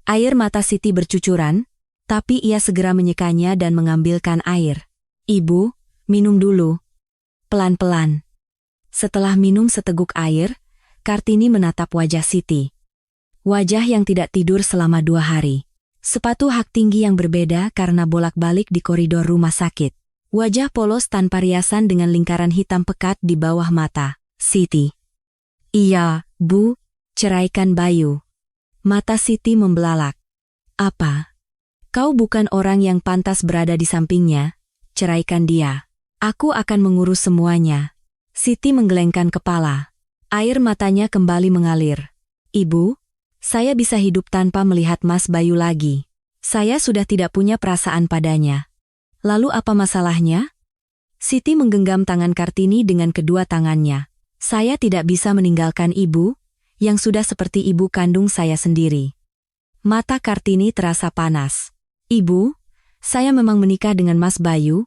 S1: Air mata Siti bercucuran, tapi ia segera menyekanya dan mengambilkan air. Ibu, minum dulu. Pelan-pelan. Setelah minum seteguk air, Kartini menatap wajah Siti. Wajah yang tidak tidur selama 2 hari. Sepatu hak tinggi yang berbeda karena bolak-balik di koridor rumah sakit. Wajah polos tanpa riasan dengan lingkaran hitam pekat di bawah mata. Siti. Iya, Bu, ceraikan Bayu. Mata Siti membelalak. Apa? Kau bukan orang yang pantas berada di sampingnya. Ceraikan dia. Aku akan mengurus semuanya. Siti menggelengkan kepala. Air matanya kembali mengalir. Ibu, saya bisa hidup tanpa melihat Mas Bayu lagi. Saya sudah tidak punya perasaan padanya. Lalu apa masalahnya? Siti menggenggam tangan Kartini dengan kedua tangannya. Saya tidak bisa meninggalkan ibu, yang sudah seperti ibu kandung saya sendiri. Mata Kartini terasa panas. Ibu, saya memang menikah dengan Mas Bayu,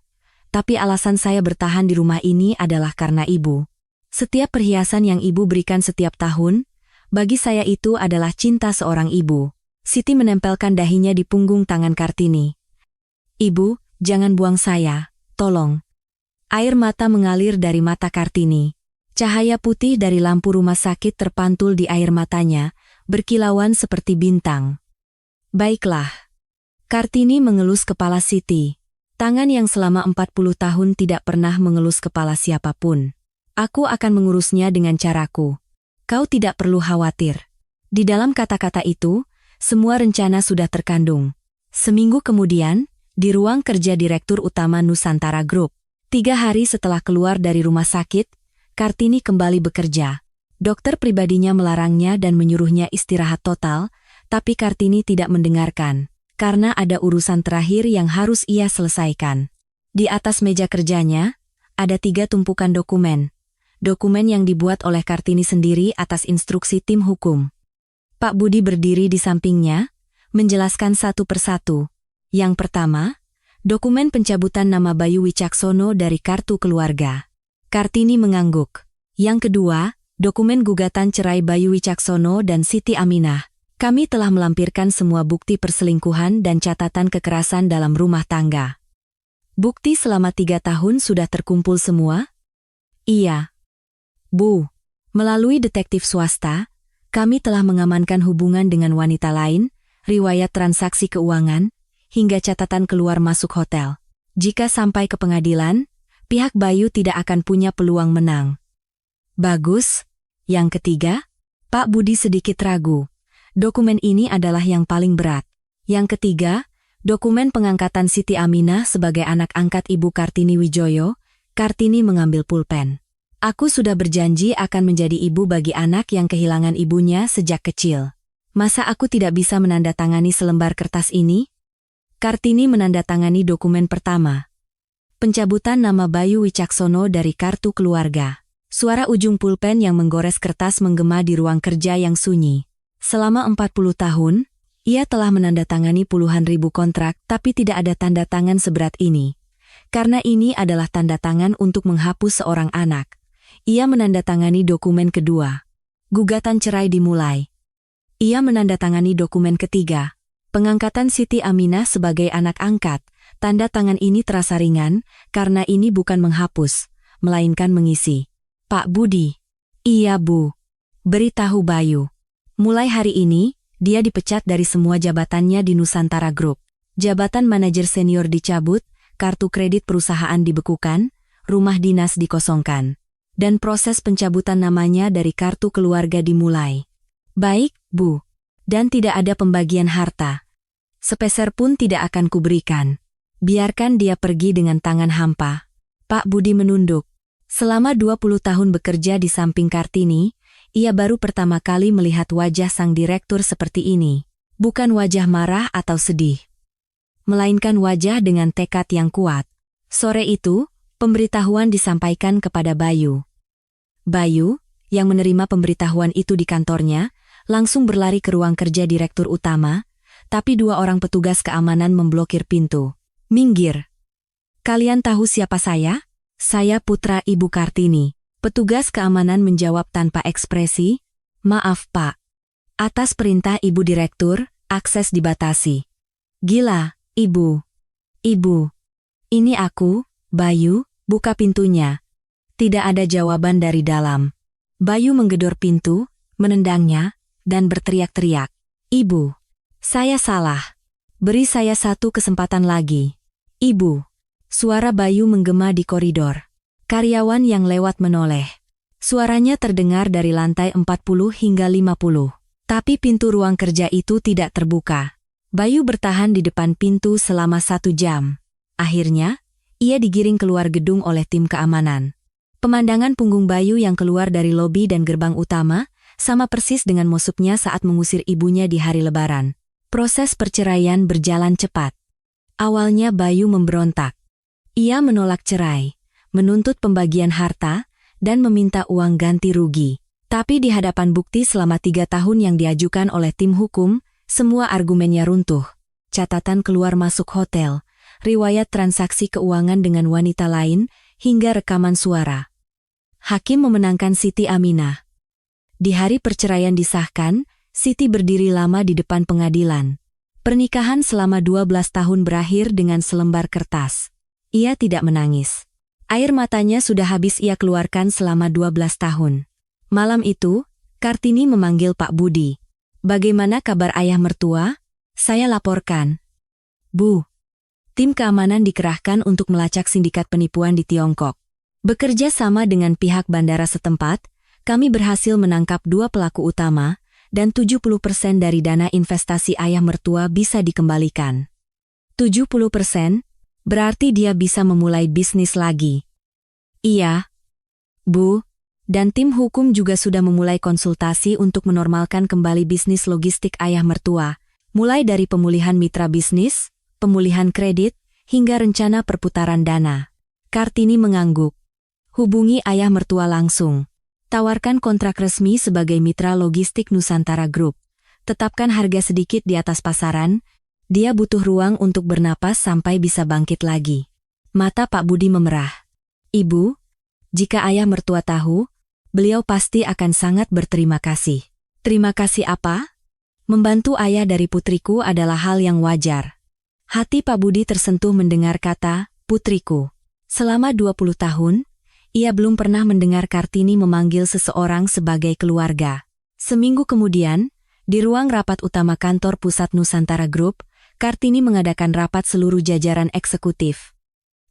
S1: tapi alasan saya bertahan di rumah ini adalah karena ibu. Setiap perhiasan yang ibu berikan setiap tahun, bagi saya itu adalah cinta seorang ibu. Siti menempelkan dahinya di punggung tangan Kartini. Ibu, jangan buang saya, tolong. Air mata mengalir dari mata Kartini. Cahaya putih dari lampu rumah sakit terpantul di air matanya, berkilauan seperti bintang. Baiklah. Kartini mengelus kepala Siti. Tangan yang selama 40 tahun tidak pernah mengelus kepala siapapun. Aku akan mengurusnya dengan caraku. Kau tidak perlu khawatir. Di dalam kata-kata itu, semua rencana sudah terkandung. Seminggu kemudian, di ruang kerja Direktur Utama Nusantara Group. 3 hari setelah keluar dari rumah sakit, Kartini kembali bekerja. Dokter pribadinya melarangnya dan menyuruhnya istirahat total, tapi Kartini tidak mendengarkan, karena ada urusan terakhir yang harus ia selesaikan. Di atas meja kerjanya, ada 3 tumpukan dokumen. Dokumen yang dibuat oleh Kartini sendiri atas instruksi tim hukum. Pak Budi berdiri di sampingnya, menjelaskan satu persatu. Yang pertama, dokumen pencabutan nama Bayu Wicaksono dari kartu keluarga. Kartini mengangguk. Yang kedua, dokumen gugatan cerai Bayu Wicaksono dan Siti Aminah. Kami telah melampirkan semua bukti perselingkuhan dan catatan kekerasan dalam rumah tangga. Bukti selama 3 tahun sudah terkumpul semua? Iya. Bu, melalui detektif swasta, kami telah mengamankan hubungan dengan wanita lain, riwayat transaksi keuangan, hingga catatan keluar masuk hotel. Jika sampai ke pengadilan, pihak Bayu tidak akan punya peluang menang. Bagus. Yang ketiga, Pak Budi sedikit ragu. Dokumen ini adalah yang paling berat. Yang ketiga, dokumen pengangkatan Siti Aminah sebagai anak angkat Ibu Kartini Wijoyo. Kartini mengambil pulpen. Aku sudah berjanji akan menjadi ibu bagi anak yang kehilangan ibunya sejak kecil. Masa aku tidak bisa menandatangani selembar kertas ini? Kartini menandatangani dokumen pertama. Pencabutan nama Bayu Wicaksono dari kartu keluarga. Suara ujung pulpen yang menggores kertas menggema di ruang kerja yang sunyi. Selama 40 tahun, ia telah menandatangani puluhan ribu kontrak tapi tidak ada tanda tangan seberat ini. Karena ini adalah tanda tangan untuk menghapus seorang anak. Ia menandatangani dokumen kedua. Gugatan cerai dimulai. Ia menandatangani dokumen ketiga. Pengangkatan Siti Aminah sebagai anak angkat. Tanda tangan ini terasa ringan, karena ini bukan menghapus, melainkan mengisi. Pak Budi. Iya Bu. Beritahu Bayu. Mulai hari ini, dia dipecat dari semua jabatannya di Nusantara Group. Jabatan manajer senior dicabut, kartu kredit perusahaan dibekukan, rumah dinas dikosongkan. Dan proses pencabutan namanya dari kartu keluarga dimulai. Baik, Bu. Dan tidak ada pembagian harta. Sepeser pun tidak akan kuberikan. Biarkan dia pergi dengan tangan hampa. Pak Budi menunduk. Selama 20 tahun bekerja di samping Kartini, ia baru pertama kali melihat wajah sang direktur seperti ini. Bukan wajah marah atau sedih, melainkan wajah dengan tekad yang kuat. Sore itu, pemberitahuan disampaikan kepada Bayu. Bayu, yang menerima pemberitahuan itu di kantornya, langsung berlari ke ruang kerja direktur utama, tapi 2 orang petugas keamanan memblokir pintu. Minggir. Kalian tahu siapa saya? Saya putra Ibu Kartini. Petugas keamanan menjawab tanpa ekspresi, maaf Pak. Atas perintah Ibu Direktur, akses dibatasi. Gila, Ibu. Ibu. Ini aku, Bayu, buka pintunya. Tidak ada jawaban dari dalam. Bayu menggedor pintu, menendangnya, dan berteriak-teriak. Ibu. Saya salah. Beri saya 1 kesempatan lagi. Ibu. Suara Bayu menggema di koridor. Karyawan yang lewat menoleh. Suaranya terdengar dari lantai 40 hingga 50. Tapi pintu ruang kerja itu tidak terbuka. Bayu bertahan di depan pintu selama 1 jam. Akhirnya, ia digiring keluar gedung oleh tim keamanan. Pemandangan punggung Bayu yang keluar dari lobi dan gerbang utama, sama persis dengan masuknya saat mengusir ibunya di hari Lebaran. Proses perceraian berjalan cepat. Awalnya Bayu memberontak. Ia menolak cerai, menuntut pembagian harta, dan meminta uang ganti rugi. Tapi di hadapan bukti selama 3 tahun yang diajukan oleh tim hukum, semua argumennya runtuh. Catatan keluar masuk hotel, riwayat transaksi keuangan dengan wanita lain, hingga rekaman suara. Hakim memenangkan Siti Aminah. Di hari perceraian disahkan, Siti berdiri lama di depan pengadilan. Pernikahan selama 12 tahun berakhir dengan selembar kertas. Ia tidak menangis. Air matanya sudah habis ia keluarkan selama 12 tahun. Malam itu, Kartini memanggil Pak Budi. Bagaimana kabar ayah mertua? Saya laporkan. Bu. Tim keamanan dikerahkan untuk melacak sindikat penipuan di Tiongkok. Bekerja sama dengan pihak bandara setempat, kami berhasil menangkap 2 pelaku utama, dan 70% dari dana investasi ayah mertua bisa dikembalikan. 70%? Berarti dia bisa memulai bisnis lagi. Iya, Bu, dan tim hukum juga sudah memulai konsultasi untuk menormalkan kembali bisnis logistik ayah mertua, mulai dari pemulihan mitra bisnis, pemulihan kredit, hingga rencana perputaran dana. Kartini mengangguk. Hubungi ayah mertua langsung. Tawarkan kontrak resmi sebagai mitra logistik Nusantara Group. Tetapkan harga sedikit di atas pasaran. Dia butuh ruang untuk bernapas sampai bisa bangkit lagi. Mata Pak Budi memerah. Ibu, jika ayah mertua tahu, beliau pasti akan sangat berterima kasih. Terima kasih apa? Membantu ayah dari putriku adalah hal yang wajar. Hati Pak Budi tersentuh mendengar kata, putriku. Selama 20 tahun, ia belum pernah mendengar Kartini memanggil seseorang sebagai keluarga. Seminggu kemudian, di ruang rapat utama kantor pusat Nusantara Group, Kartini mengadakan rapat seluruh jajaran eksekutif.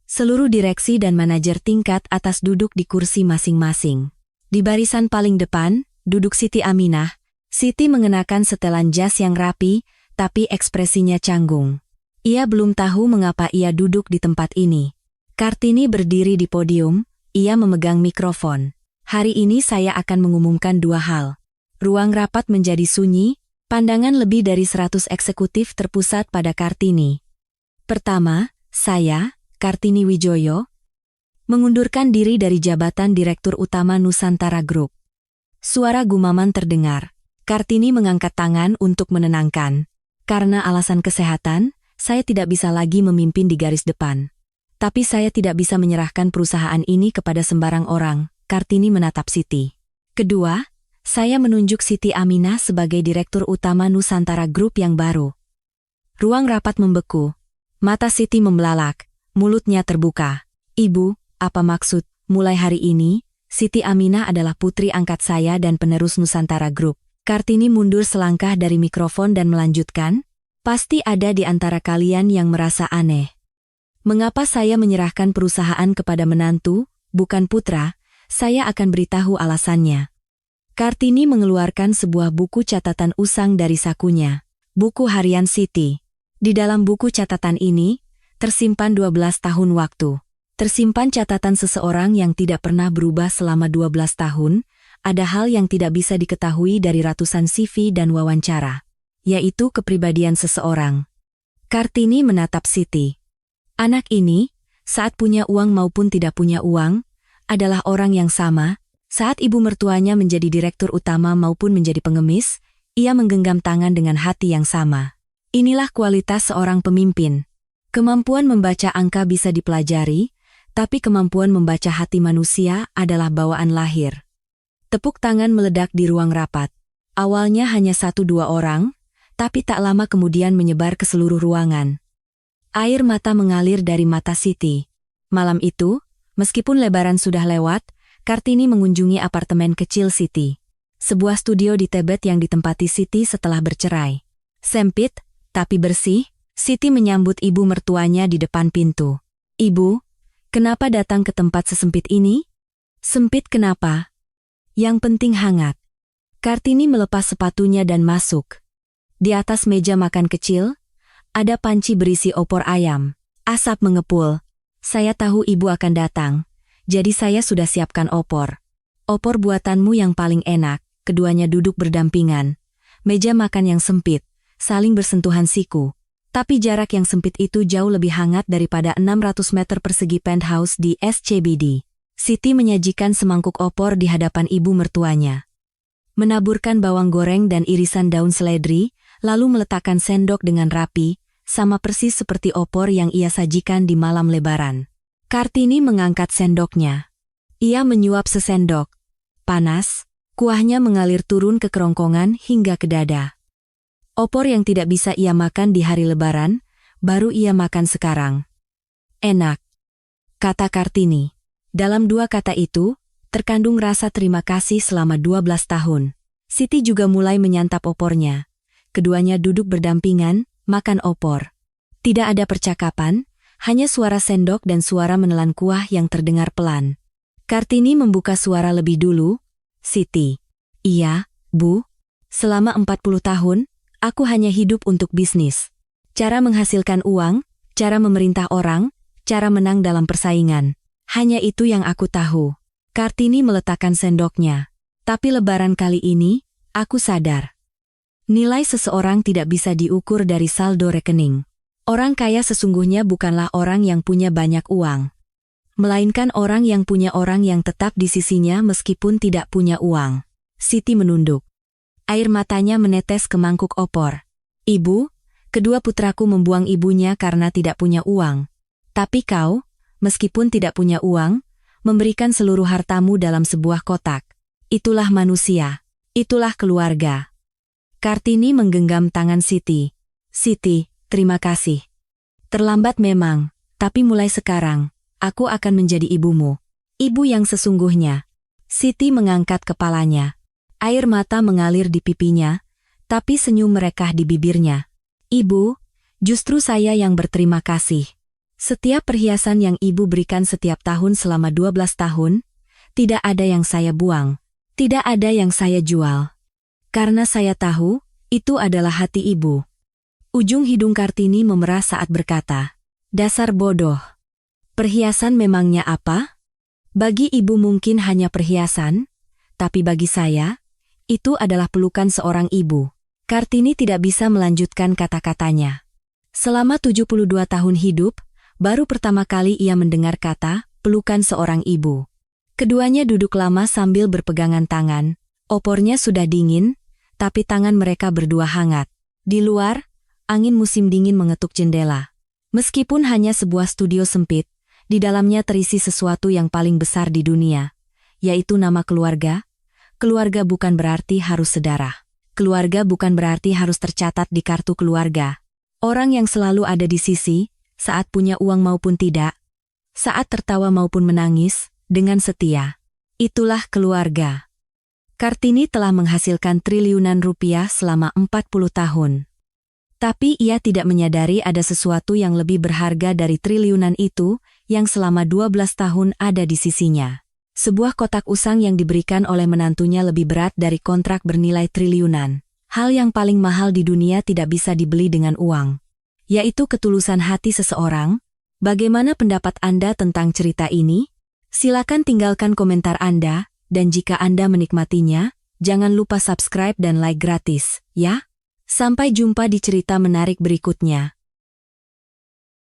S1: Seluruh direksi dan manajer tingkat atas duduk di kursi masing-masing. Di barisan paling depan, duduk Siti Aminah. Siti mengenakan setelan jas yang rapi, tapi ekspresinya canggung. Ia belum tahu mengapa ia duduk di tempat ini. Kartini berdiri di podium. Ia memegang mikrofon. Hari ini saya akan mengumumkan 2 hal. Ruang rapat menjadi sunyi, pandangan lebih dari 100 eksekutif terpusat pada Kartini. Pertama, saya, Kartini Wijoyo, mengundurkan diri dari jabatan Direktur Utama Nusantara Group. Suara gumaman terdengar. Kartini mengangkat tangan untuk menenangkan. Karena alasan kesehatan, saya tidak bisa lagi memimpin di garis depan. Tapi saya tidak bisa menyerahkan perusahaan ini kepada sembarang orang, Kartini menatap Siti. Kedua, Saya menunjuk Siti Aminah sebagai Direktur Utama Nusantara Group yang baru. Ruang rapat membeku. Mata Siti membelalak, mulutnya terbuka. Ibu, apa maksud? Mulai hari ini, Siti Aminah adalah putri angkat saya dan penerus Nusantara Group. Kartini mundur selangkah dari mikrofon dan melanjutkan, pasti ada di antara kalian yang merasa aneh. Mengapa saya menyerahkan perusahaan kepada menantu, bukan putra? Saya akan beritahu alasannya. Kartini mengeluarkan sebuah buku catatan usang dari sakunya. Buku harian Siti. Di dalam buku catatan ini, tersimpan 12 tahun waktu. Tersimpan catatan seseorang yang tidak pernah berubah selama 12 tahun, ada hal yang tidak bisa diketahui dari ratusan CV dan wawancara, yaitu kepribadian seseorang. Kartini menatap Siti. Anak ini, saat punya uang maupun tidak punya uang, adalah orang yang sama. Saat ibu mertuanya menjadi direktur utama maupun menjadi pengemis, ia menggenggam tangan dengan hati yang sama. Inilah kualitas seorang pemimpin. Kemampuan membaca angka bisa dipelajari, tapi kemampuan membaca hati manusia adalah bawaan lahir. Tepuk tangan meledak di ruang rapat. Awalnya hanya 1-2 orang, tapi tak lama kemudian menyebar ke seluruh ruangan. Air mata mengalir dari mata Siti. Malam itu, meskipun lebaran sudah lewat, Kartini mengunjungi apartemen kecil Siti. Sebuah studio di Tebet yang ditempati Siti setelah bercerai. Sempit, tapi bersih, Siti menyambut ibu mertuanya di depan pintu. Ibu, kenapa datang ke tempat sesempit ini? Sempit kenapa? Yang penting hangat. Kartini melepas sepatunya dan masuk. Di atas meja makan kecil, ada panci berisi opor ayam. Asap mengepul. Saya tahu ibu akan datang. Jadi saya sudah siapkan opor. Opor buatanmu yang paling enak. Keduanya duduk berdampingan. Meja makan yang sempit, saling bersentuhan siku. Tapi jarak yang sempit itu jauh lebih hangat daripada 600 meter persegi penthouse di SCBD. Siti menyajikan semangkuk opor di hadapan ibu mertuanya. Menaburkan bawang goreng dan irisan daun seledri, lalu meletakkan sendok dengan rapi, sama persis seperti opor yang ia sajikan di malam lebaran. Kartini mengangkat sendoknya. Ia menyuap sesendok. Panas, kuahnya mengalir turun ke kerongkongan hingga ke dada. Opor yang tidak bisa ia makan di hari lebaran, baru ia makan sekarang. Enak, kata Kartini. Dalam 2 kata itu, terkandung rasa terima kasih selama 12 tahun. Siti juga mulai menyantap opornya. Keduanya duduk berdampingan, makan opor. Tidak ada percakapan, hanya suara sendok dan suara menelan kuah yang terdengar pelan. Kartini membuka suara lebih dulu. Siti. Iya, Bu. Selama 40 tahun, aku hanya hidup untuk bisnis. Cara menghasilkan uang, cara memerintah orang, cara menang dalam persaingan. Hanya itu yang aku tahu. Kartini meletakkan sendoknya. Tapi lebaran kali ini, aku sadar. Nilai seseorang tidak bisa diukur dari saldo rekening. Orang kaya sesungguhnya bukanlah orang yang punya banyak uang, melainkan orang yang punya orang yang tetap di sisinya meskipun tidak punya uang. Siti menunduk. Air matanya menetes ke mangkuk opor. Ibu, kedua putraku membuang ibunya karena tidak punya uang. Tapi kau, meskipun tidak punya uang, memberikan seluruh hartamu dalam sebuah kotak. Itulah manusia. Itulah keluarga. Kartini menggenggam tangan Siti. Siti, terima kasih. Terlambat memang, tapi mulai sekarang, aku akan menjadi ibumu. Ibu yang sesungguhnya. Siti mengangkat kepalanya. Air mata mengalir di pipinya, tapi senyum merekah di bibirnya. Ibu, justru saya yang berterima kasih. Setiap perhiasan yang ibu berikan setiap tahun selama 12 tahun, tidak ada yang saya buang. Tidak ada yang saya jual. Karena saya tahu, itu adalah hati ibu. Ujung hidung Kartini memerah saat berkata, dasar bodoh. Perhiasan memangnya apa? Bagi ibu mungkin hanya perhiasan, tapi bagi saya, itu adalah pelukan seorang ibu. Kartini tidak bisa melanjutkan kata-katanya. Selama 72 tahun hidup, baru pertama kali ia mendengar kata, pelukan seorang ibu. Keduanya duduk lama sambil berpegangan tangan. Opornya sudah dingin, tapi tangan mereka berdua hangat. Di luar, angin musim dingin mengetuk jendela. Meskipun hanya sebuah studio sempit, di dalamnya terisi sesuatu yang paling besar di dunia, yaitu nama keluarga, Keluarga bukan berarti harus sedarah. Keluarga bukan berarti harus tercatat di kartu keluarga. Orang yang selalu ada di sisi, saat punya uang maupun tidak, saat tertawa maupun menangis, dengan setia. Itulah keluarga. Kartini telah menghasilkan triliunan rupiah selama 40 tahun. Tapi ia tidak menyadari ada sesuatu yang lebih berharga dari triliunan itu, yang selama 12 tahun ada di sisinya. Sebuah kotak usang yang diberikan oleh menantunya lebih berat dari kontrak bernilai triliunan. Hal yang paling mahal di dunia tidak bisa dibeli dengan uang, yaitu ketulusan hati seseorang. Bagaimana pendapat Anda tentang cerita ini? Silakan tinggalkan komentar Anda, dan jika Anda menikmatinya, jangan lupa subscribe dan like gratis, ya. Sampai jumpa di cerita menarik berikutnya.